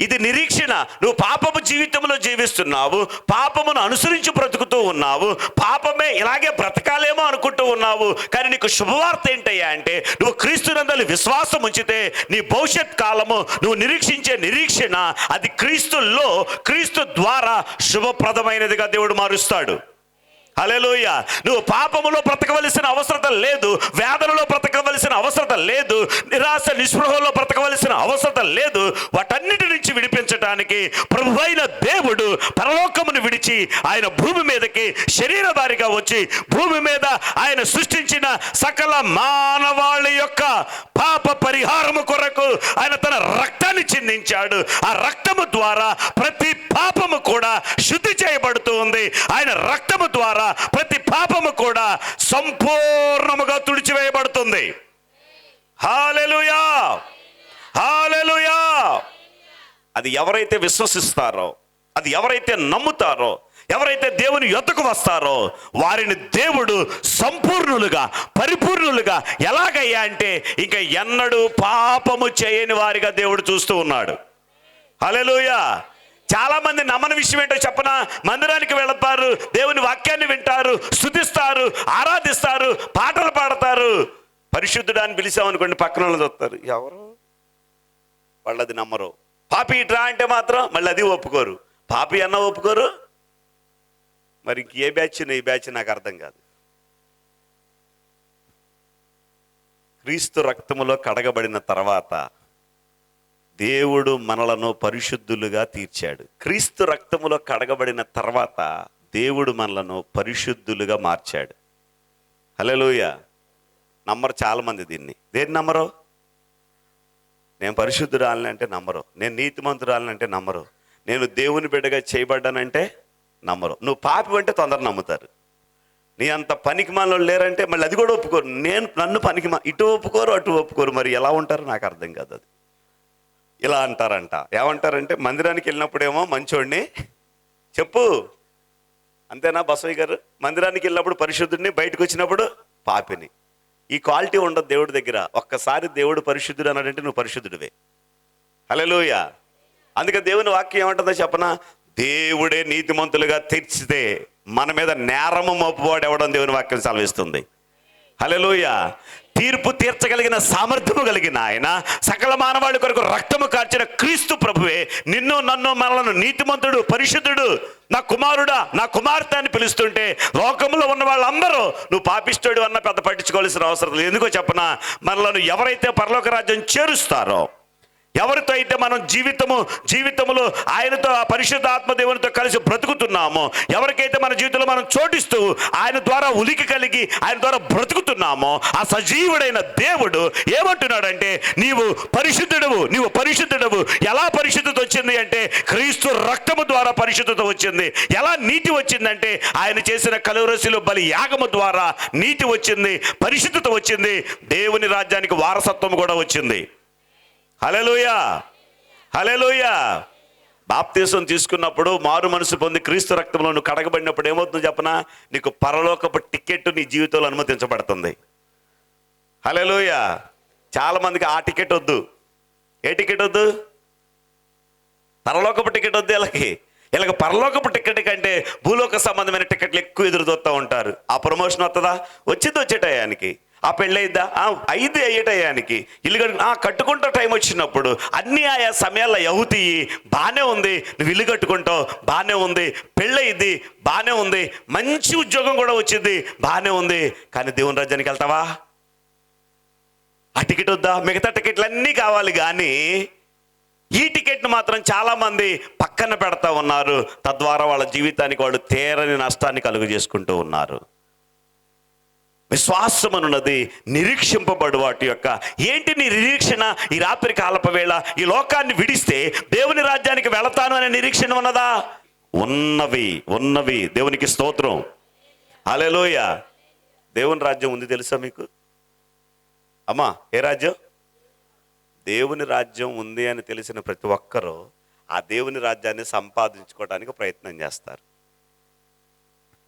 ఇది నిరీక్షణ. నువ్వు పాపము జీవితంలో జీవిస్తున్నావు, పాపమును అనుసరించి బ్రతుకుతూ ఉన్నావు, పాపమే ఇలాగే బ్రతకాలేమో అనుకుంటూ ఉన్నావు. కానీ నీకు శుభవార్త ఏంటయ్యా అంటే, నువ్వు క్రీస్తునందు విశ్వాసం ఉంచితే నీ భవిష్యత్ కాలము, నువ్వు నిరీక్షించే నిరీక్షణ, అది క్రీస్తులో, క్రీస్తు ద్వారా శుభప్రదమైనదిగా దేవుడు మారుస్తాడు. హల్లెలూయా. నువ్వు పాపములో బ్రతకవలసిన అవసరం లేదు, వేదనలో బ్రతకవలసిన అవసరం లేదు, నిరాశ నిస్పృహలో బ్రతకవలసిన అవసరం లేదు. వాటన్నిటి నుంచి విడిపించడానికి ప్రభువైన దేవుడు పరలోకమును విడిచి ఆయన భూమి మీదకి శరీరధారిగా వచ్చి, భూమి మీద ఆయన సృష్టించిన సకల మానవాళి యొక్క పాప పరిహారము కొరకు ఆయన తన రక్తాన్ని చిందించాడు. ఆ రక్తము ద్వారా ప్రతి పాపము కూడా శుద్ధి చేయబడుతూ ఉంది. ఆయన రక్తము ద్వారా ప్రతి పాపము కూడా సంపూర్ణముగా తుడిచివేయబడుతుంది. హల్లెలూయా, హల్లెలూయా. అది ఎవరైతే విశ్వసిస్తారో, అది ఎవరైతే నమ్ముతారో, ఎవరైతే దేవుని యొద్దకు వస్తారో వారిని దేవుడు సంపూర్ణులుగా, పరిపూర్ణులుగా ఎలాగయ్యా అంటే, ఇంకా ఎన్నడూ పాపము చేయని వారిగా దేవుడు చూస్తూ ఉన్నాడు. హల్లెలూయా. చాలా మంది నమ్మని విషయం ఏంటో చెప్పనా? మందిరానికి వెళతారు, దేవుని వాక్యాన్ని వింటారు, స్తుతిస్తారు, ఆరాధిస్తారు, పాటలు పాడతారు. పరిశుద్ధుడా అని పిలిచామనుకోండి, పక్కన వాళ్ళు చూస్తారు, ఎవరు వాళ్ళు, అది నమ్మరు. పాపి ఇట్రా అంటే మాత్రం మళ్ళీ అది ఒప్పుకోరు. పాపి అన్న ఒప్పుకోరు. మరి ఏ బ్యాచ్ ఈ బ్యాచ్ నాకు అర్థం కాదు. క్రీస్తు రక్తములో కడగబడిన తర్వాత దేవుడు మనలను పరిశుద్ధులుగా తీర్చాడు. క్రీస్తు రక్తములో కడగబడిన తర్వాత దేవుడు మనలను పరిశుద్ధులుగా మార్చాడు. హల్లెలూయా. నమ్మరు చాలామంది దీన్ని. దేన్ని నమ్మరు? నేను పరిశుద్ధురాలని అంటే నమ్మరు, నేను నీతిమంతురాలని అంటే నమ్మరు, నేను దేవుని బిడ్డగా చేయబడ్డానంటే నమ్మరు. నువ్వు పాపి అంటే తొందరగా నమ్ముతారు. నీ అంత పనికి మాలోళ్ళు లేరంటే మళ్ళీ అది కూడా ఒప్పుకోరు. నన్ను పనికి ఇటు ఒప్పుకోరు, అటు ఒప్పుకోరు. మరి ఎలా ఉంటారు నాకు అర్థం కాదు. అది ఇలా అంటారంట. ఏమంటారంటే, మందిరానికి వెళ్ళినప్పుడేమో మంచోడిని చెప్పు, అంతేనా బసవయ్య గారు? మందిరానికి వెళ్ళినప్పుడు పరిశుద్ధుడిని, బయటకు వచ్చినప్పుడు పాపిని. ఈ క్వాలిటీ ఉండదు దేవుడి దగ్గర. ఒక్కసారి దేవుడు పరిశుద్ధుడు అన్నాడంటే నువ్వు పరిశుద్ధుడివే. హల్లెలూయా. అందుకే దేవుని వాక్యం ఏమంటుందో చెప్పనా? దేవుడే నీతిమంతులుగా తీర్చితే మన మీద నేరము మోపువాడు ఎవడని దేవుని వాక్యం సెలవిస్తుంది. హల్లెలూయా. తీర్పు తీర్చగలిగిన సామర్థ్యము కలిగిన ఆయన, సకల మానవాళి కొరకు రక్తము కార్చిన క్రీస్తు ప్రభువే నిన్ను, నన్ను, మనలను నీతిమంతుడు, పరిశుద్ధుడు, నా కుమారుడా, నా కుమార్తె అని పిలుస్తుంటే లోకంలో ఉన్న వాళ్ళందరూ నువ్వు పాపిస్తుడు అన్న పెద్ద పట్టించుకోవాల్సిన అవసరం లేదు. ఎందుకో చెప్పనా? మనలను ఎవరైతే పరలోక రాజ్యం చేరుస్తారో, ఎవరితో అయితే మనం జీవితములో ఆయనతో, ఆ పరిశుద్ధ ఆత్మదేవునితో కలిసి బ్రతుకుతున్నామో, ఎవరికైతే మన జీవితంలో మనం చోటిస్తూ ఆయన ద్వారా ఉలికి కలిగి ఆయన ద్వారా బ్రతుకుతున్నామో, ఆ సజీవుడైన దేవుడు ఏమంటున్నాడంటే, నీవు పరిశుద్ధుడవు. ఎలా పరిశుద్ధత వచ్చింది అంటే, క్రీస్తు రక్తము ద్వారా పరిశుద్ధత వచ్చింది. ఎలా నీతి వచ్చిందంటే, ఆయన చేసిన కలువరసిలో బలి యాగము ద్వారా నీతి వచ్చింది, పరిశుద్ధత వచ్చింది, దేవుని రాజ్యానికి వారసత్వం కూడా వచ్చింది. హల్లెలూయా, హల్లెలూయా. బాప్తీసం తీసుకున్నప్పుడు, మారు మనసు పొంది క్రీస్తు రక్తంలో నువ్వు కడగబడినప్పుడు ఏమవుతుందో చెప్పనా? నీకు పరలోకపు టికెట్ నీ జీవితంలో అనుమతించబడుతుంది. హల్లెలూయా. చాలా మందికి ఆ టికెట్ వద్దు. ఏ టికెట్ వద్దు? పరలోకపు టికెట్ వద్దు. ఇలాగ పరలోకపు టికెట్ కంటే భూలోక సంబంధమైన టికెట్లు ఎక్కువ ఎదురు చూస్తూ ఉంటారు. ఆ ప్రమోషన్ వస్తుందా? వచ్చేటయానికి. ఆ పెళ్ళయిద్దా? ఐదు అయ్యేటయానికి. ఇల్లు కట్టుకుంటా టైం వచ్చినప్పుడు అన్నీ ఆయా సమయాల్లో యహూతీ బాగానే ఉంది, నువ్వు ఇల్లు కట్టుకుంటావు బాగానే ఉంది, పెళ్ళయిద్ది బాగానే ఉంది, మంచి ఉద్యోగం కూడా వచ్చింది బాగానే ఉంది, కానీ దేవుని రాజ్యానికి వెళ్తావా? ఆ టికెట్ వద్దా? మిగతా టికెట్లు అన్నీ కావాలి, కానీ ఈ టికెట్ను మాత్రం చాలామంది పక్కన పెడతా ఉన్నారు. తద్వారా వాళ్ళ జీవితానికి వాళ్ళు తీరని నష్టాన్ని కలుగజేసుకుంటూ ఉన్నారు. విశ్వాసం అనున్నది నిరీక్షింపబడు వాటి యొక్క. ఏంటి నీ నిరీక్షణ? ఈ రాత్రి కాలపు వేళ ఈ లోకాన్ని విడిస్తే దేవుని రాజ్యానికి వెళతాను అనే నిరీక్షణ ఉన్నదా? ఉన్నవి. దేవునికి స్తోత్రం. హల్లెలూయా. దేవుని రాజ్యం ఉంది తెలుసా మీకు? అమ్మా, ఏ రాజ్యం? దేవుని రాజ్యం ఉంది అని తెలిసిన ప్రతి ఒక్కరూ ఆ దేవుని రాజ్యాన్ని సంపాదించుకోవడానికి ప్రయత్నం చేస్తారు.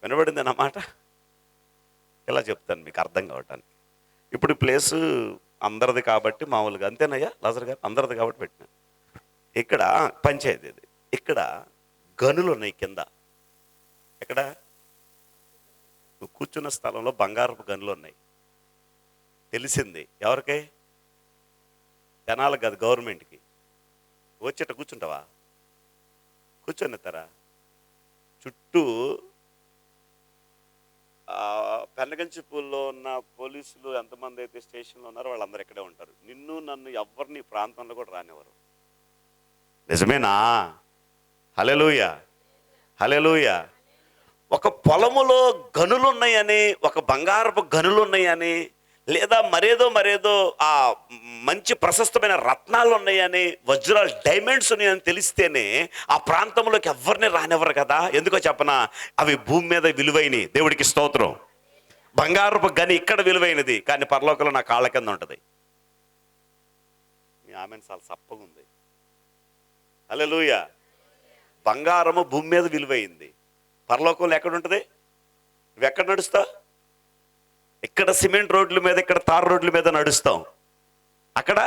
వినబడింది అన్నమాట. ఇలా చెప్తాను మీకు అర్థం కావటానికి. ఇప్పుడు ఈ ప్లేసు అందరిది కాబట్టి మామూలుగా, అంతేనయ్యా లాజర్ గారు, అందరిది కాబట్టి పెట్టినాను. ఇక్కడ పంచాయతీ ఇది. ఇక్కడ గనులు ఉన్నాయి కింద. ఎక్కడ? నువ్వు కూర్చున్న స్థలంలో బంగారపు గనులు ఉన్నాయి. తెలిసింది ఎవరికి? జనాలకు కాదు, గవర్నమెంట్కి. వచ్చేట కూర్చుంటావా? కూర్చొనిస్తారా? చుట్టూ పెన్నగంచిపూల్లో ఉన్న పోలీసులు ఎంతమంది అయితే స్టేషన్లో ఉన్నారో వాళ్ళందరూ ఇక్కడే ఉంటారు. నిన్ను నన్ను ఎవరిని ప్రాంతంలో కూడా రానివ్వరు. నిజమేనా? హల్లెలూయా, హల్లెలూయా. ఒక పొలములో గనులు ఉన్నాయని, ఒక బంగారపు గనులు ఉన్నాయని, లేదా మరేదో ఆ మంచి ప్రశస్తమైన రత్నాలు ఉన్నాయని, వజ్రాలు, డైమండ్స్ ఉన్నాయని తెలిస్తేనే ఆ ప్రాంతంలోకి ఎవరిని రానివ్వరు కదా. ఎందుకో చెప్పనా? అవి భూమి మీద విలువైనవి. దేవుడికి స్తోత్రం. బంగారపు గని ఇక్కడ విలువైనది, కానీ పరలోకంలో నా కాళ్ళ కింద ఉంటుంది. మీ ఆమె చాలా సప్పగా ఉంది. హల్లెలూయా. బంగారము భూమి మీద విలువైంది, పరలోకంలో ఎక్కడ ఉంటుంది? నువ్వు ఎక్కడ నడుస్తావు? ఇక్కడ సిమెంట్ రోడ్ల మీద, ఇక్కడ తారు రోడ్ల మీద నడుస్తాం. అక్కడ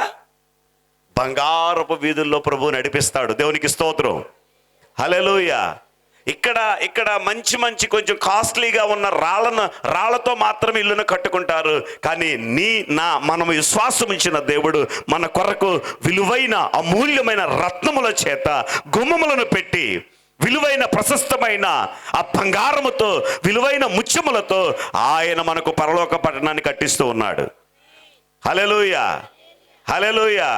బంగారపు వీధుల్లో ప్రభువు నడిపిస్తాడు. దేవునికి స్తోత్రం. హల్లెలూయా. ఇక్కడ మంచి కొంచెం కాస్ట్లీగా ఉన్న రాళ్లతో మాత్రమే ఇల్లును కట్టుకుంటారు. కానీ మనము విశ్వాసం ఇచ్చిన దేవుడు మన కొరకు విలువైన అమూల్యమైన రత్నముల చేత గుమ్మములను పెట్టి, విలువైన ప్రశస్తమైన ఆ బంగారముతో, విలువైన ముత్యములతో ఆయన మనకు పరలోక పట్టణాన్ని కట్టిస్తూ ఉన్నాడు. హల్లెలూయా, హల్లెలూయా.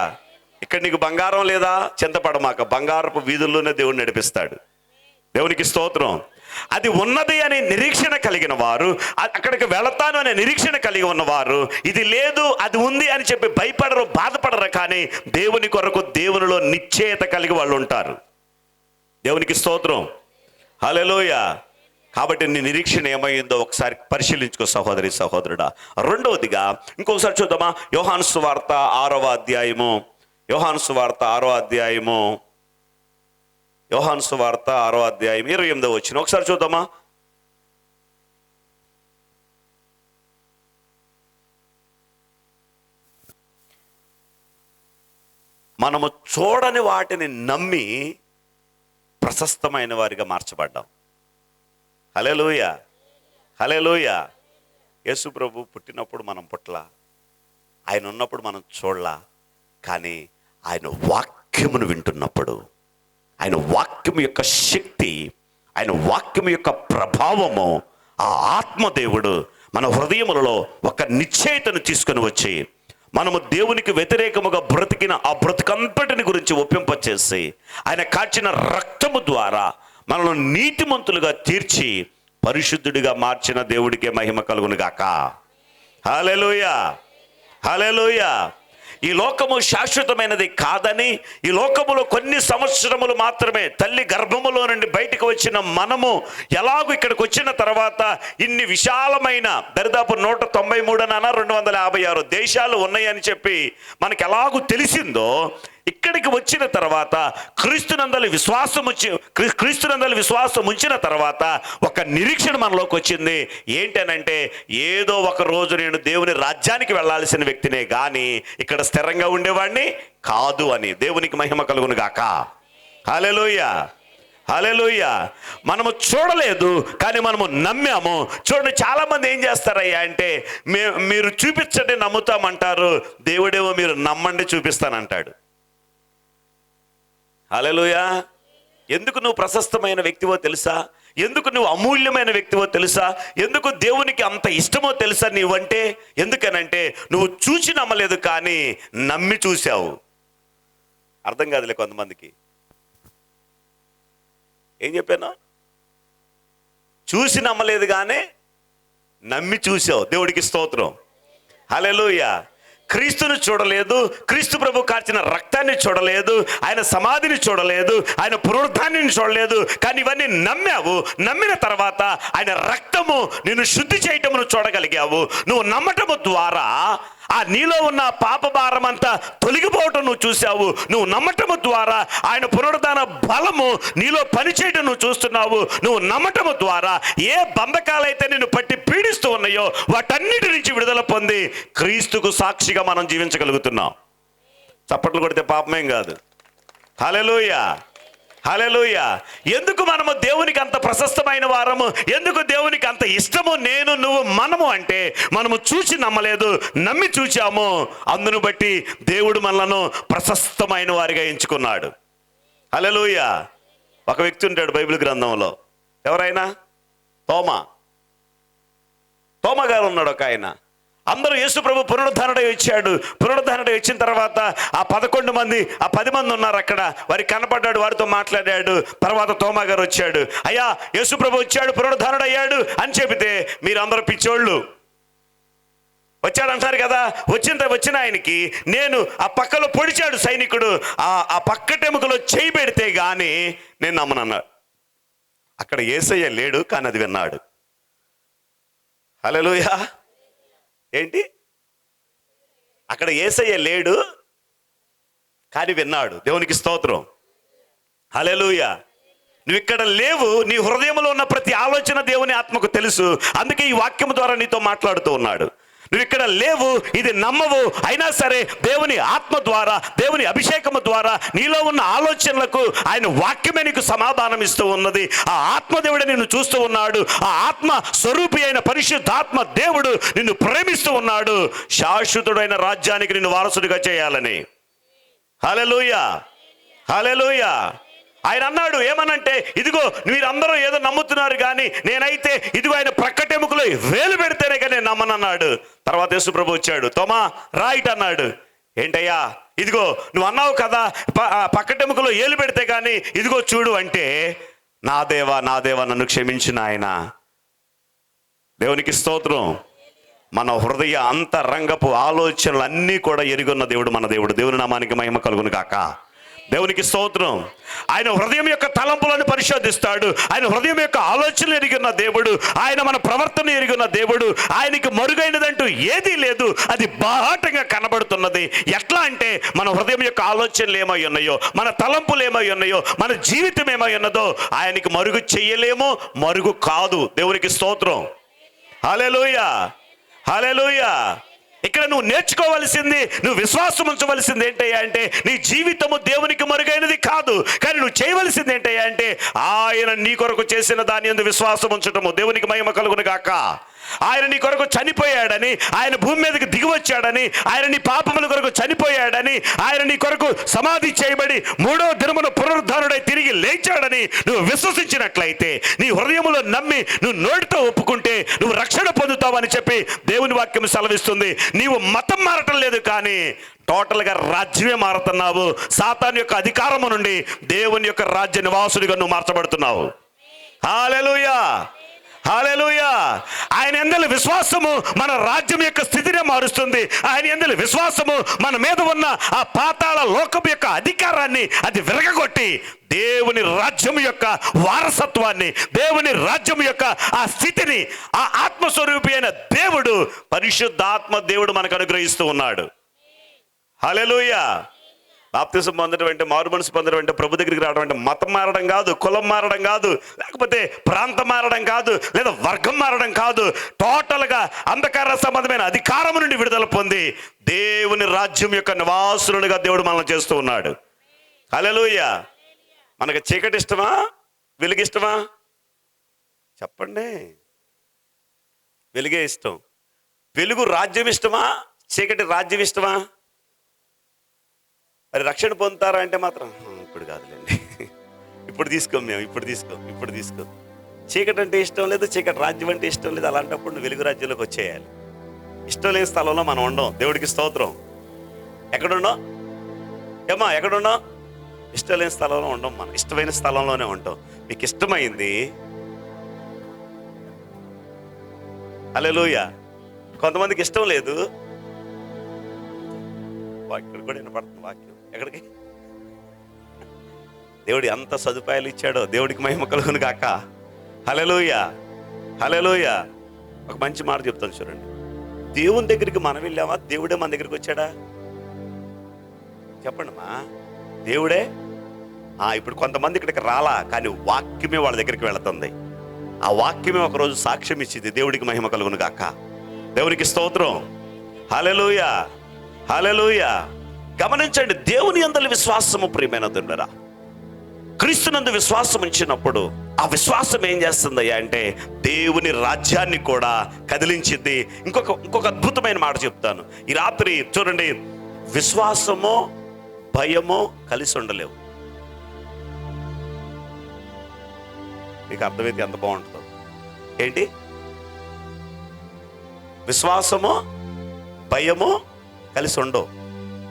ఇక్కడ నీకు బంగారం లేదా? చింతపడమాక, బంగారపు వీధుల్లోనే దేవుడు నడిపిస్తాడు. దేవునికి స్తోత్రం. అది ఉన్నది అనే నిరీక్షణ కలిగిన వారు, అక్కడికి వెళతాను అనే నిరీక్షణ కలిగి ఉన్నవారు, ఇది లేదు అది ఉంది అని చెప్పి భయపడరు, బాధపడరు. కానీ దేవుని కొరకు దేవునిలో నిశ్చయత కలిగి వాళ్ళు ఉంటారు. దేవునికి స్తోత్రం. హల్లెలూయా. కాబట్టి నీ నిరీక్షణ ఏమైందో ఒకసారి పరిశీలించుకో సహోదరి, సహోదరుడా. రెండవదిగా ఇంకొకసారి చూద్దామా? యోహాను సువార్త 6వ అధ్యాయము, యోహాను సువార్త 6వ అధ్యాయము, యోహాను సువార్త 6వ అధ్యాయం 28వ వచనం ఒకసారి చూద్దామా? మనము చూడని వాటిని నమ్మి ప్రశస్తమైన వారిగా మార్చబడ్డాం. హల్లెలూయా, హల్లెలూయా. యేసు ప్రభు పుట్టినప్పుడు మనం పుట్టలా, ఆయన ఉన్నప్పుడు మనం చూడలా. కానీ ఆయన వాక్యమును వింటున్నప్పుడు, ఆయన వాక్యం యొక్క శక్తి, ఆయన వాక్యం యొక్క ప్రభావము, ఆ ఆత్మదేవుడు మన హృదయములలో ఒక నిశ్చయతను తీసుకొని వచ్చి, మనము దేవునికి వ్యతిరేకముగా బ్రతికిన ఆ బ్రతుకంతటిని గురించి ఒప్పింపచేసి, ఆయన కాచిన రక్తము ద్వారా మనల్ని నీతిమంతులుగా తీర్చి పరిశుద్ధుడిగా మార్చిన దేవుడికే మహిమ కలుగును గాక. హల్లెలూయా, హల్లెలూయా. ఈ లోకము శాశ్వతమైనది కాదని, ఈ లోకములో కొన్ని సంవత్సరములు మాత్రమే, తల్లి గర్భములో నుండి బయటకు వచ్చిన మనము ఎలాగూ ఇక్కడికి వచ్చిన తర్వాత ఇన్ని విశాలమైన దరిదాపు 193 256 దేశాలు ఉన్నాయని చెప్పి మనకి ఎలాగూ తెలిసిందో, ఇక్కడికి వచ్చిన తర్వాత క్రీస్తునందలి విశ్వాసం ఉంచిన తర్వాత ఒక నిరీక్షణ మనలోకి వచ్చింది. ఏంటనంటే, ఏదో ఒక రోజు నేను దేవుని రాజ్యానికి వెళ్ళాల్సిన వ్యక్తినే కానీ ఇక్కడ స్థిరంగా ఉండేవాడిని కాదు అని. దేవునికి మహిమ కలుగును గాక. హల్లెలూయా, హల్లెలూయా. మనము చూడలేదు కానీ మనము నమ్మాము. చూడండి, చాలా మంది ఏం చేస్తారయ్యా అంటే, మీరు చూపించండి నమ్ముతామంటారు, దేవుడేమో మీరు నమ్మండి చూపిస్తానంటాడు. హల్లెలూయా. ఎందుకు నువ్వు ప్రశస్తమైన వ్యక్తివో తెలుసా? ఎందుకు నువ్వు అమూల్యమైన వ్యక్తివో తెలుసా? ఎందుకు దేవునికి అంత ఇష్టమో తెలుసా నీవంటే? ఎందుకనంటే నువ్వు చూసి నమ్మలేదు కానీ నమ్మి చూశావు. అర్థం కాదులే కొంతమందికి. ఏం చెప్పాను? చూసి నమ్మలేదు కానీ నమ్మి చూసావు. దేవుడికి స్తోత్రం. హల్లెలూయా. క్రీస్తుని చూడలేదు, క్రీస్తు ప్రభు కార్చిన రక్తాన్ని చూడలేదు, ఆయన సమాధిని చూడలేదు, ఆయన పునరుద్ధానాన్ని చూడలేదు, కానీ ఇవన్నీ నమ్మావు. నమ్మిన తర్వాత ఆయన రక్తము నిన్ను శుద్ధి చేయటమును చూడగలిగావు. నువ్వు నమ్మటము ద్వారా ఆ నీలో ఉన్న పాప భారం అంతా తొలగిపోవటం నువ్వు చూసావు. నువ్వు నమ్మటము ద్వారా ఆయన పునరుద్ధాన బలము నీలో పనిచేయటం నువ్వు చూస్తున్నావు. నువ్వు నమ్మటము ద్వారా ఏ బంధకాలైతే నిన్ను పట్టి పీడిస్తూ ఉన్నాయో వాటన్నిటి నుంచి విడుదల పొంది క్రీస్తుకు సాక్షిగా మనం జీవించగలుగుతున్నాం. చప్పట్లు కొడితే పాపమేం కాదు. హల్లెలూయా, హల్లెలూయా. ఎందుకు మనము దేవునికి అంత ప్రశస్తమైన వారము, ఎందుకు దేవునికి అంత ఇష్టము, నేను నువ్వు మనము అంటే మనము చూసి నమ్మలేదు, నమ్మి చూచాము. అందును బట్టి దేవుడు మనలను ప్రశస్తమైన వారిగా ఎంచుకున్నాడు. హల్లెలూయా. ఒక వ్యక్తి ఉంటాడు బైబిల్ గ్రంథంలో. ఎవరైనా? తోమా గారు ఉన్నాడు ఒక ఆయన. అందరూ యేసు ప్రభు పునరుద్ధరణ ఇచ్చాడు. పునరుద్ధరణ ఇచ్చిన తర్వాత ఆ 11 మంది, ఆ 10 మంది ఉన్నారు అక్కడ. వారికి కనపడ్డాడు, వారితో మాట్లాడాడు. తర్వాత తోమా గారు వచ్చాడు. అయ్యా, యేసు ప్రభు వచ్చాడు, పునరుద్ధరణ అయ్యాడు అని చెబితే మీరందరూ పిచ్చోళ్ళు వచ్చాడు అంటారు కదా. వచ్చిన ఆయనకి నేను ఆ పక్కలో పొడిచాడు సైనికుడు, ఆ పక్కటెముకలో చేయి పెడితే గాని నేను నమ్మనన్నాడు. అక్కడ యేసయ్య లేడు, కానీ అది విన్నాడు. హల్లెలూయా. ఏంటి? అక్కడ యేసయ్య లేడు, కానీ విన్నాడు. దేవునికి స్తోత్రం. హల్లెలూయా. నువ్వు ఇక్కడ లేవు, నీ హృదయంలో ఉన్న ప్రతి ఆలోచన దేవుని ఆత్మకు తెలుసు. అందుకే ఈ వాక్యం ద్వారా నీతో మాట్లాడుతూ ఉన్నాడు. నువ్వు ఇక్కడ లేవు, ఇది నమ్మవు, అయినా సరే దేవుని ఆత్మ ద్వారా, దేవుని అభిషేకము ద్వారా నీలో ఉన్న ఆలోచనలకు ఆయన వాక్యమే నీకు సమాధానం ఇస్తూ ఉన్నది. ఆ ఆత్మదేవుడే నిన్ను చూస్తూ ఉన్నాడు. ఆ ఆత్మ స్వరూపి అయిన పరిశుద్ధాత్మ దేవుడు నిన్ను ప్రేమిస్తూ ఉన్నాడు, శాశ్వతుడైన రాజ్యానికి నిన్ను వారసుడిగా చేయాలని. హల్లెలూయా, హల్లెలూయా. ఆయన అన్నాడు ఏమనంటే, ఇదిగో మీరందరూ ఏదో నమ్ముతున్నారు కానీ నేనైతే ఇదిగో ఆయన ప్రక్కటెముకలో వేలు పెడితేనే కానీ నేను నమ్మనన్నాడు. తర్వాత యేసు ప్రభు వచ్చాడు. తోమా రైట్ అన్నాడు. ఏంటయ్యా, ఇదిగో నువ్వు అన్నావు కదా పక్కటెముకలో ఏలు పెడితే కానీ ఇదిగో చూడు అంటే, నా దేవా నన్ను క్షమించిన ఆయన. దేవునికి స్తోత్రం. మన హృదయ అంతరంగపు ఆలోచనలు అన్నీ కూడా ఎరుగున్న దేవుడు మన దేవుడు. దేవుని నామానికి మహిమ కలుగును కాక. దేవునికి స్తోత్రం. ఆయన హృదయం యొక్క తలంపులను పరిశోధిస్తాడు. ఆయన హృదయం యొక్క ఆలోచనలు ఎరిగిన దేవుడు. ఆయన మన ప్రవర్తన ఎరిగిన దేవుడు. ఆయనకి మరుగైనదంటూ ఏదీ లేదు, అది బాహాటంగా కనబడుతున్నది. ఎట్లా అంటే మన హృదయం యొక్క ఆలోచనలు ఏమై ఉన్నాయో, మన తలంపులు ఏమై ఉన్నాయో, మన జీవితం ఏమై ఉన్నదో ఆయనకి మరుగు చెయ్యలేమో, మరుగు కాదు. దేవునికి స్తోత్రం. హల్లెలూయా, హల్లెలూయా. ఇక్కడ నువ్వు నేర్చుకోవలసింది, నువ్వు విశ్వాసం ఉంచవలసింది ఏంటయ్యా అంటే, నీ జీవితము దేవునికి మరుగైనది కాదు, కానీ నువ్వు చేయవలసింది ఏంటయ్యా అంటే ఆయన నీ కొరకు చేసిన దాని యందు విశ్వాసం ఉంచటము. దేవునికి మహిమ కలుగును గాక. ఆయన నీ కొరకు చనిపోయాడని, ఆయన భూమి మీదకి దిగి వచ్చాడని, ఆయన నీ పాపముల కొరకు చనిపోయాడని, ఆయన నీ కొరకు సమాధి చేయబడి 3వ దినమున పునరుద్ధానుడై తిరిగి లేచాడని నువ్వు విశ్వసించినట్లయితే, నీ హృదయములో నమ్మి నువ్వు నోటితో ఒప్పుకుంటే నువ్వు రక్షణ పొందుతావని చెప్పి దేవుని వాక్యం సెలవిస్తుంది. నీవు మతం మారటం లేదు, కానీ టోటల్గా రాజ్యమే మారుతున్నావు. సాతాను యొక్క అధికారము నుండి దేవుని యొక్క రాజ్య నివాసుడిగా నువ్వు మార్చబడుతున్నావు. హల్లెలూయా, హల్లెలూయా. ఆయన యందలి విశ్వాసము మన రాజ్యం యొక్క స్థితినే మారుస్తుంది. ఆయన యందలి విశ్వాసము మన మీద ఉన్న ఆ పాతాళ లోకం యొక్క అధికారాన్ని అది విరగగొట్టి దేవుని రాజ్యం యొక్క వారసత్వాన్ని, దేవుని రాజ్యం యొక్క ఆ స్థితిని, ఆ ఆత్మస్వరూపి అయిన దేవుడు, పరిశుద్ధాత్మ దేవుడు మనకు అనుగ్రహిస్తూ ఉన్నాడు. హల్లెలూయా. బాప్తిసం పొందడం అంటే, మారు మనసు పొందడం అంటే, ప్రభు దగ్గరికి రావడం అంటే మతం మారడం కాదు, కులం మారడం కాదు, లేకపోతే ప్రాంతం మారడం కాదు, లేదా వర్గం మారడం కాదు. టోటల్గా అంధకార సంబంధమైన అధికారం నుండి విడుదల పొంది దేవుని రాజ్యం యొక్క నివాసులుగా దేవుడు మనల్ని చేస్తూ ఉన్నాడు. హల్లెలూయా. మనకు చీకటి ఇష్టమా, వెలుగు ఇష్టమా? చెప్పండి. వెలుగే ఇష్టం. వెలుగు రాజ్యం ఇష్టమా, చీకటి రాజ్యం ఇష్టమా? మరి రక్షణ పొందుతారా అంటే మాత్రం ఇప్పుడు కాదులేండి, ఇప్పుడు తీసుకోం మేము, ఇప్పుడు తీసుకో. చీకటి అంటే ఇష్టం లేదు, చీకటి రాజ్యం అంటే ఇష్టం లేదు. అలాంటప్పుడు నువ్వు వెలుగు రాజ్యంలోకి వచ్చేయాలి. ఇష్టం లేని స్థలంలో మనం ఉండం. దేవుడికి స్తోత్రం. ఎక్కడున్నాం ఏమా? ఎక్కడున్నాం? ఇష్టం లేని స్థలంలో ఉండం. మనం ఇష్టమైన స్థలంలోనే ఉంటాం. మీకు ఇష్టమైంది హల్లెలూయా. కొంతమందికి ఇష్టం లేదు. ఇక్కడ కూడా వినపడుతుంది వాక్యం. ఎక్కడికి? దేవుడు ఎంత సదుపాయాలు ఇచ్చాడో దేవుడికి మహిమ కలుగును గాక. హల్లెలూయా, హల్లెలూయా. ఒక మంచి మాట చెప్తాను చూడండి. దేవుని దగ్గరికి మనం వెళ్ళామా, దేవుడే మన దగ్గరికి వచ్చాడా? చెప్పండి మా. దేవుడే. ఇప్పుడు కొంతమంది ఇక్కడికి రాలా, కానీ వాక్యమే వాళ్ళ దగ్గరికి వెళుతుంది. ఆ వాక్యమే ఒకరోజు సాక్ష్యం ఇచ్చింది. దేవుడికి మహిమ కలుగును గాక. దేవునికి స్తోత్రం. హల్లెలూయా, హల్లెలూయా. గమనించండి, దేవుని యందు విశ్వాసము ప్రియమైన దేవుడా, క్రీస్తునందు విశ్వాసం ఉంచినప్పుడు ఆ విశ్వాసం ఏం చేస్తుందయ్యా అంటే దేవుని రాజ్యాన్ని కూడా కదిలించింది. ఇంకొక అద్భుతమైన మాట చెప్తాను ఈ రాత్రి. చూడండి, విశ్వాసము భయము కలిసి ఉండలేవు. మీకు అర్థమైతే ఎంత బాగుంటుందో. ఏంటి? విశ్వాసము భయము కలిసి ఉండవు.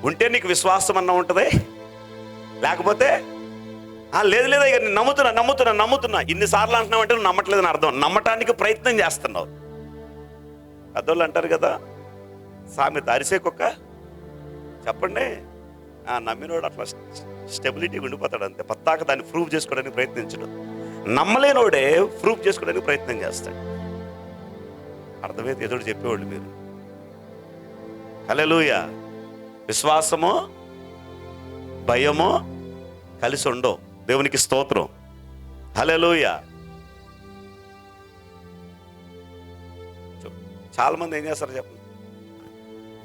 ఉంటే నీకు విశ్వాసం అన్న ఉంటుంది, లేకపోతే లేదు లేదా ఇక నేను నమ్ముతున్నా ఇన్నిసార్లు అంటున్నావు అంటే నువ్వు నమ్మట్లేదని అర్థం. నమ్మటానికి ప్రయత్నం చేస్తున్నావు. పెద్దోళ్ళు అంటారు కదా సామెత, అరిసే కుక్క చెప్పండి నమ్మినోడు అట్లా స్టెబిలిటీ ఉండిపోతాడు అంతే. పత్తాక దాన్ని ప్రూవ్ చేసుకోవడానికి ప్రయత్నించడు. నమ్మలేనోడే ప్రూవ్ చేసుకోవడానికి ప్రయత్నం చేస్తాడు. అర్థమైతే ఎదురు చెప్పేవాళ్ళు మీరు. హల్లెలూయా. విశ్వాసము భయము కలిసి ఉండవు. దేవునికి స్తోత్రం. హల్లెలూయా. చాలా మంది ఏం చేస్తారు చెప్పండి,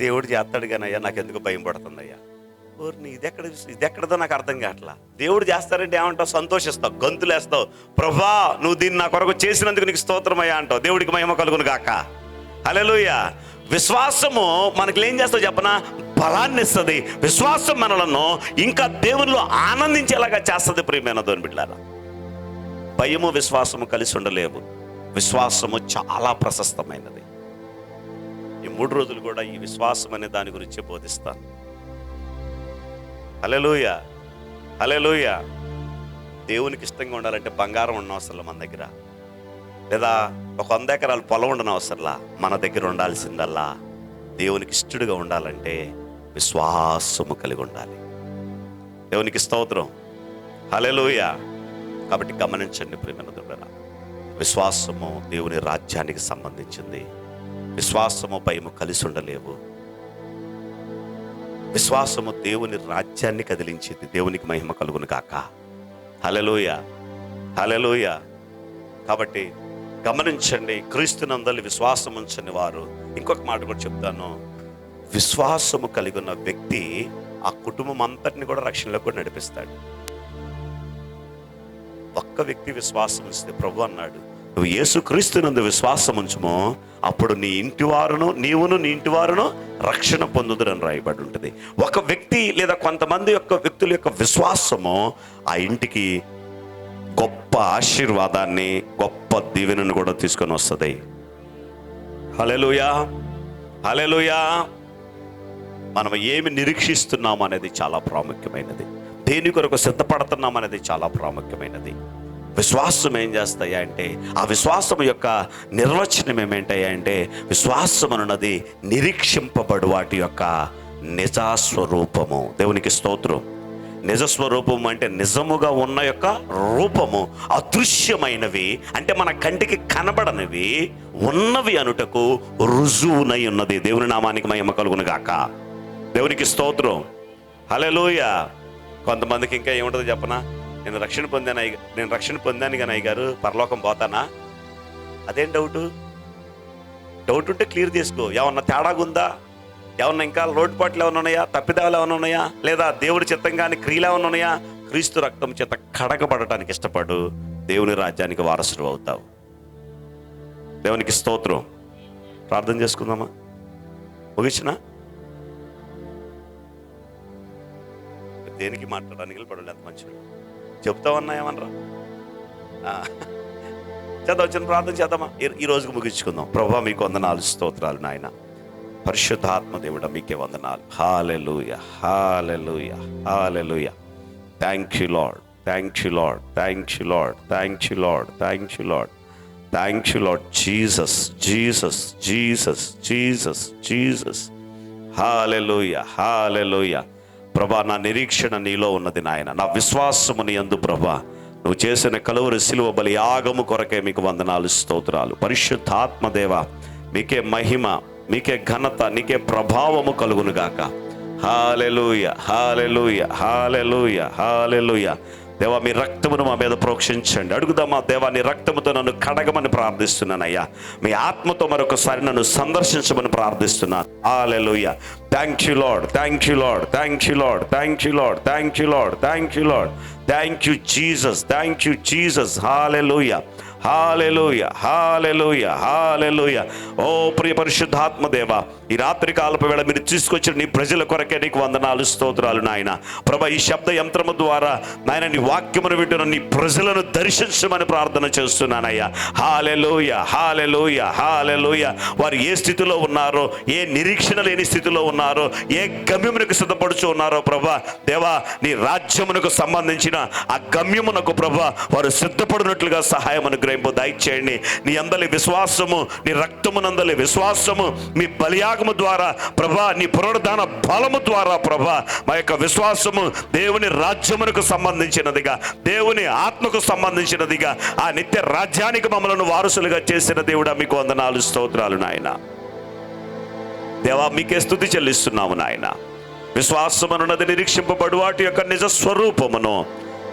దేవుడు చేస్తాడు కానీ అయ్యా నాకు ఎందుకు భయం పడుతుంది అయ్యా. ఊరిని ఇదెక్కడదో నాకు అర్థం కావట్లా. దేవుడు చేస్తారంటే ఏమంటావు? సంతోషిస్తావు, గంతులేస్తావు, ప్రభా నువ్వు దీన్ని నా కొరకు చేసినందుకు నీకు స్తోత్రం అయ్యా అంటావు. దేవుడికి మహిమ కలుగును గాక. హల్లెలూయా. విశ్వాసము మనకి ఏం చేస్తావు చెప్పనా? బలాన్ని ఇస్తుంది. విశ్వాసం మనలను ఇంకా దేవునిలో ఆనందించేలాగా చేస్తుంది. ప్రియమైన దేవుని బిడ్డలారా, భయము విశ్వాసము కలిసి ఉండలేవు. విశ్వాసము చాలా ప్రశస్తమైనది. ఈ 3 రోజులు కూడా ఈ విశ్వాసం అనే దాని గురించి బోధిస్తాను. హల్లెలూయా, హల్లెలూయా. దేవునికి ఇష్టంగా ఉండాలంటే బంగారం ఉండనవసరం మన దగ్గర, లేదా ఒక 100 ఎకరాలు పొలం ఉండనవసరంలా. మన దగ్గర ఉండాల్సిందల్లా దేవునికి ఇష్టడుగా ఉండాలంటే విశ్వాసము కలిగి ఉండాలి. దేవునికి స్తోత్రం. హల్లెలూయా. కాబట్టి గమనించండి ప్రియమైన దేవుడా, విశ్వాసము దేవుని రాజ్యానికి సంబంధించింది. విశ్వాసము భయము కలిసి ఉండలేవు. విశ్వాసము దేవుని రాజ్యాన్ని కదిలించింది. దేవునికి మహిమ కలుగును గాక. హల్లెలూయా, హల్లెలూయా. కాబట్టి గమనించండి, క్రీస్తునందు విశ్వాసం ఉంచని వారు, ఇంకొక మాట కూడా చెప్తాను, విశ్వాసము కలిగి ఉన్న వ్యక్తి ఆ కుటుంబం అంతటిని కూడా రక్షణలోకి కూడా నడిపిస్తాడు. ఒక్క వ్యక్తి విశ్వాసం ఉంచితే ప్రభు అన్నాడు, నువ్వు యేసు క్రీస్తునందు విశ్వాసం ఉంచుమో అప్పుడు నీ నీవును నీ ఇంటి వారును రక్షణ పొందుదురని రాయబడి ఉంటుంది. ఒక వ్యక్తి లేదా కొంతమంది వ్యక్తుల యొక్క విశ్వాసము ఆ ఇంటికి గొప్ప ఆశీర్వాదాన్ని, గొప్ప దీవెనను కూడా తీసుకొని వస్తుంది. హల్లెలూయా, హల్లెలూయా. మనం ఏమి నిరీక్షిస్తున్నాం అనేది చాలా ప్రాముఖ్యమైనది. దేని కొరకు సిద్ధపడుతున్నాం అనేది చాలా ప్రాముఖ్యమైనది. విశ్వాసం ఏం చేస్తాయా అంటే, ఆ విశ్వాసం యొక్క నిర్వచనం ఏమేంటాయా అంటే, విశ్వాసం అన్నది నిరీక్షింపబడు వాటి యొక్క నిజస్వరూపము. దేవునికి స్తోత్రం. నిజస్వరూపము అంటే నిజముగా ఉన్న యొక్క రూపము. అదృశ్యమైనవి అంటే మన కంటికి కనబడనివి ఉన్నవి అనుటకు రుజువునై ఉన్నది. దేవుని నామానికి మహిమ కలుగును గాక. దేవునికి స్తోత్రం. హల్లెలూయా. కొంతమందికి ఇంకా ఏముంటుందో చెప్పనా, నేను రక్షణ పొందాను కానీ అయ్యగారు పరలోకం పోతానా? అదేం డౌట్ ఉంటే క్లియర్ చేసుకో. ఏమన్నా తేడాగుందా? ఏమన్నా ఇంకా లోటుపాట్లు ఏమైనా ఉన్నాయా? తప్పిదాలు ఏమైనా ఉన్నాయా? లేదా దేవుడి చిత్తం కానీ క్రియలు ఏమైనా ఉన్నాయా? క్రీస్తు రక్తం చేత కడగబడటానికి ఇష్టపడు, దేవుని రాజ్యానికి వారసుడు అవుతావు. దేవునికి స్తోత్రం. ప్రార్థన చేసుకుందామా? ముగించినా? దేనికి మాట్లాడడానికి పడలేదు. ఎంత మంచిది చెప్తామన్నా ఏమనరా? చేద్దాం, చిన్న ప్రార్థన చేద్దామా? ఈ రోజుకు ముగించుకుందాం. ప్రభువా మీకు వందనాలు, స్తోత్రాలు నాయన. పరిశుద్ధాత్మ దేవుడా మీకే వందనాలు. Hallelujah, hallelujah, hallelujah. Thank you Lord, thank you Lord, thank you Lord, thank you Lord, thank you Lord, thank you Lord Jesus, Jesus, Jesus, Jesus, Jesus. Hallelujah, hallelujah. ప్రభా, నా నిరీక్షణ నీలో ఉన్నది నాయన. నా విశ్వాసము నీ యందు ప్రభా. నువ్వు చేసిన కలువరి శిలువ బలి యాగము కొరకే మీకు వందనాలు, స్తోత్రాలు. పరిశుద్ధాత్మదేవ, మీకే మహిమ, మీకే ఘనత, నీకే ప్రభావము కలుగును గాక. హల్లెలూయా, హల్లెలూయా, హల్లెలూయా, హల్లెలూయా. దేవా, మీ రక్తమును మా మీద ప్రోక్షించండి. అడుగుదామా దేవా, నీ రక్తముతో నన్ను కడగమని ప్రార్థిస్తున్నానయ్యా. మీ ఆత్మతో మరొకసారి నన్ను సందర్శించమని ప్రార్థిస్తున్నాను. Hallelujah. Thank you Lord, thank you Lord, thank you Lord, thank you Lord, thank you Lord, thank you Lord, thank you Jesus, thank you Jesus. Hallelujah, hallelujah, hallelujah, hallelujah. ఓ ప్రియ పరిశుద్ధాత్మ దేవ, ఈ రాత్రి కాలపు వేళ మీరు తీసుకొచ్చిన నీ ప్రజల కొరకే నీకు వందనాలు, స్తోత్రాలు నాయన. ప్రభా, ఈ శబ్ద యంత్రము ద్వారా నాయన నీ వాక్యమును వింటున్న నీ ప్రజలను దర్శించమని ప్రార్థన చేస్తున్నానయ్యా. హల్లెలూయా, హల్లెలూయా, హల్లెలూయా. వారు ఏ స్థితిలో ఉన్నారో, ఏ నిరీక్షణ లేని స్థితిలో ఉన్నారో, ఏ గమ్యమునకు సిద్ధపడుచు ఉన్నారో ప్రభా దేవా, నీ రాజ్యమునకు సంబంధించిన ఆ గమ్యమునకు ప్రభా వారు సిద్ధపడినట్లుగా సహాయం అనుగ్రహించు, దయచేయండి. నీ అందలి విశ్వాసము, నీ రక్తమునందలి విశ్వాసము, మీ బలియాగము ద్వారా ప్రభా, నీ పునరుద్ధాన బలము ద్వారా ప్రభా, మా యొక్క విశ్వాసము దేవుని రాజ్యమునకు సంబంధించినదిగా, దేవుని ఆత్మకు సంబంధించినదిగా, ఆ నిత్య రాజ్యానికి మమ్మల్ని వారసులుగా చేసిన దేవుడా మీకు వందనాలు, స్తోత్రాలు నాయన. దేవా, మీకే స్తుతి చెల్లిస్తున్నాము నాయన. విశ్వాసమనున్నది నిరీక్షింపబడు వాటి యొక్క నిజ స్వరూపమును,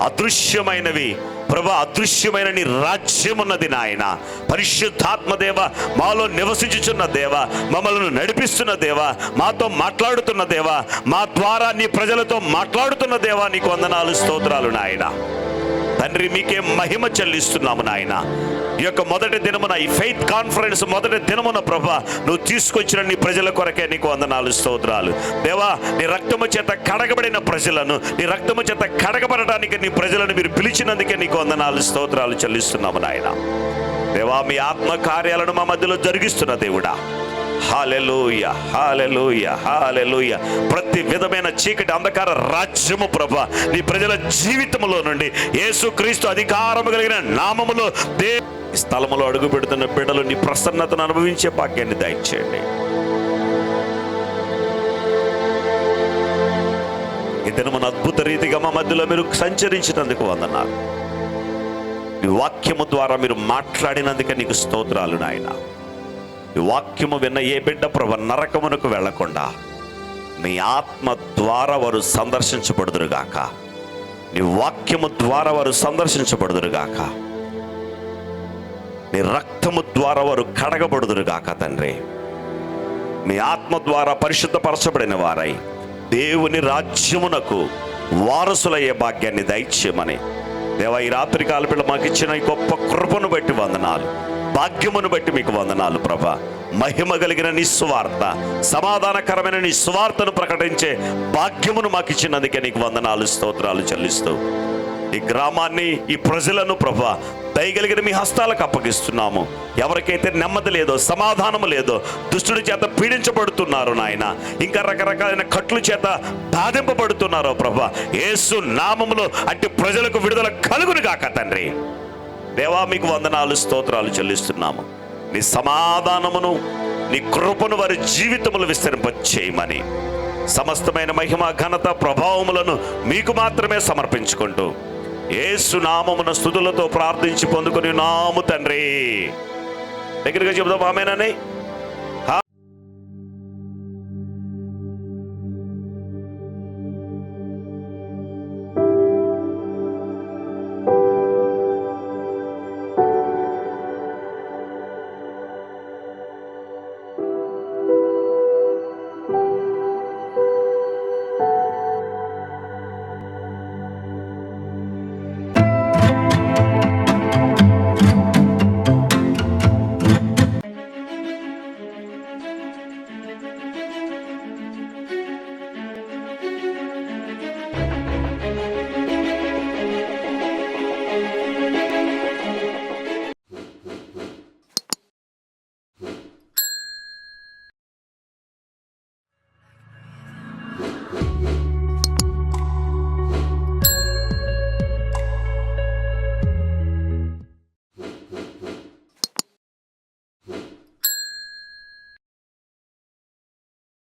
అదృశ్యమైనవి ప్రభా, అదృశ్యమైన నీ రాజ్యమున్నది నాయన. పరిశుద్ధాత్మ దేవ, మాలో నివసించుచున్న దేవ, మమ్మల్ని నడిపిస్తున్న దేవ, మాతో మాట్లాడుతున్న దేవ, మా ద్వారా నీ ప్రజలతో మాట్లాడుతున్న దేవ, నీకు వందనాలు, స్తోత్రాలు నాయన. తండ్రి, మీకే మహిమ చెల్లిస్తున్నాము నాయన. ఈ యొక్క మొదటి దినమున, ఈ ఫెయిత్ కాన్ఫరెన్స్ మొదటి దినమున ప్రభా, నువ్వు తీసుకొచ్చిన నీ ప్రజల కొరకే నీకు వందనాలు, స్తోత్రాలు దేవా. నీ రక్తము చేత కడగబడిన ప్రజలను, నీ రక్తము చేత కడగబడటానికి నీ ప్రజలను మీరు పిలిచినందుకే నీకు వందనాలు, స్తోత్రాలు చెల్లిస్తున్నాము నాయన. దేవా, మీ ఆత్మ కార్యాలను మా మధ్యలో జరిగిస్తున్న దేవుడా, హల్లెలూయా, హల్లెలూయా, హల్లెలూయా. ప్రతి విధమైన చీకటి అంధకార రాజ్యము ప్రభా నీ ప్రజల జీవితంలో నుండి యేసుక్రీస్తు అధికారము కలిగిన నామములో ఈ స్థలములో అడుగు పెడుతున్న బిడ్డలు నీ ప్రసన్నతను అనుభవించే భాగ్యాన్ని దయచేయండి. ఈ దినమున అద్భుత రీతిగా మా మధ్యలో మీరు సంచరించినందుకు వందనాలు. ఈ వాక్యము ద్వారా మీరు మాట్లాడినందుకే నీకు స్తోత్రాలు నాయన. ఈ వాక్యము విన్న ఏ బిడ్డ ప్రభు నరకమునకు వెళ్లకుండా నీ ఆత్మ ద్వారా వారు సందర్శించబడుదురుగాక, నీ వాక్యము ద్వారా వారు సందర్శించబడుదురుగాక, నీ రక్తము ద్వారా వారు కడగబడుదురుగాక తండ్రి. నీ ఆత్మ ద్వారా పరిశుద్ధపరచబడిన వారై దేవుని రాజ్యమునకు వారసులయ్యే భాగ్యాన్ని దయచేయమని దేవా, ఈ రాత్రి కాలపిల్ల మాకు ఇచ్చిన ఈ గొప్ప కృపను బట్టి వందనాలు, భాగ్యమును బట్టి మీకు వందనాలు ప్రభా. మహిమ కలిగిన నీ సువార్త, సమాధానకరమైన నీ సువార్తను ప్రకటించే భాగ్యమును మాకు ఇచ్చినందుకే నీకు వందనాలు, స్తోత్రాలు చెల్లిస్తూ ఈ గ్రామాన్ని, ఈ ప్రజలను ప్రభా దయగలిగిన మీ హస్తాలకు అప్పగిస్తున్నాము. ఎవరికైతే నెమ్మది లేదో, సమాధానము లేదో, దుష్టుడి చేత పీడించబడుతున్నారో నాయన, ఇంకా రకరకాలైన కట్ల చేత బాధింపబడుతున్నారో ప్రభా, యేసు నామములో అట్టి ప్రజలకు విడుదల కలుగును గాక తండ్రి. దేవా, మీకు వందనాలు, స్తోత్రాలు చెల్లిస్తున్నాము. నీ సమాధానమును, నీ కృపను వారి జీవితములు విస్తరింపచేయమని సమస్తమైన మహిమ, ఘనత, ప్రభావములను మీకు మాత్రమే సమర్పించుకుంటూ యేసు నామమున స్తుతులతో ప్రార్థించి పొందుకొని నాము తండ్రి. దగ్గరగా చెబుదాం ఆమేనని.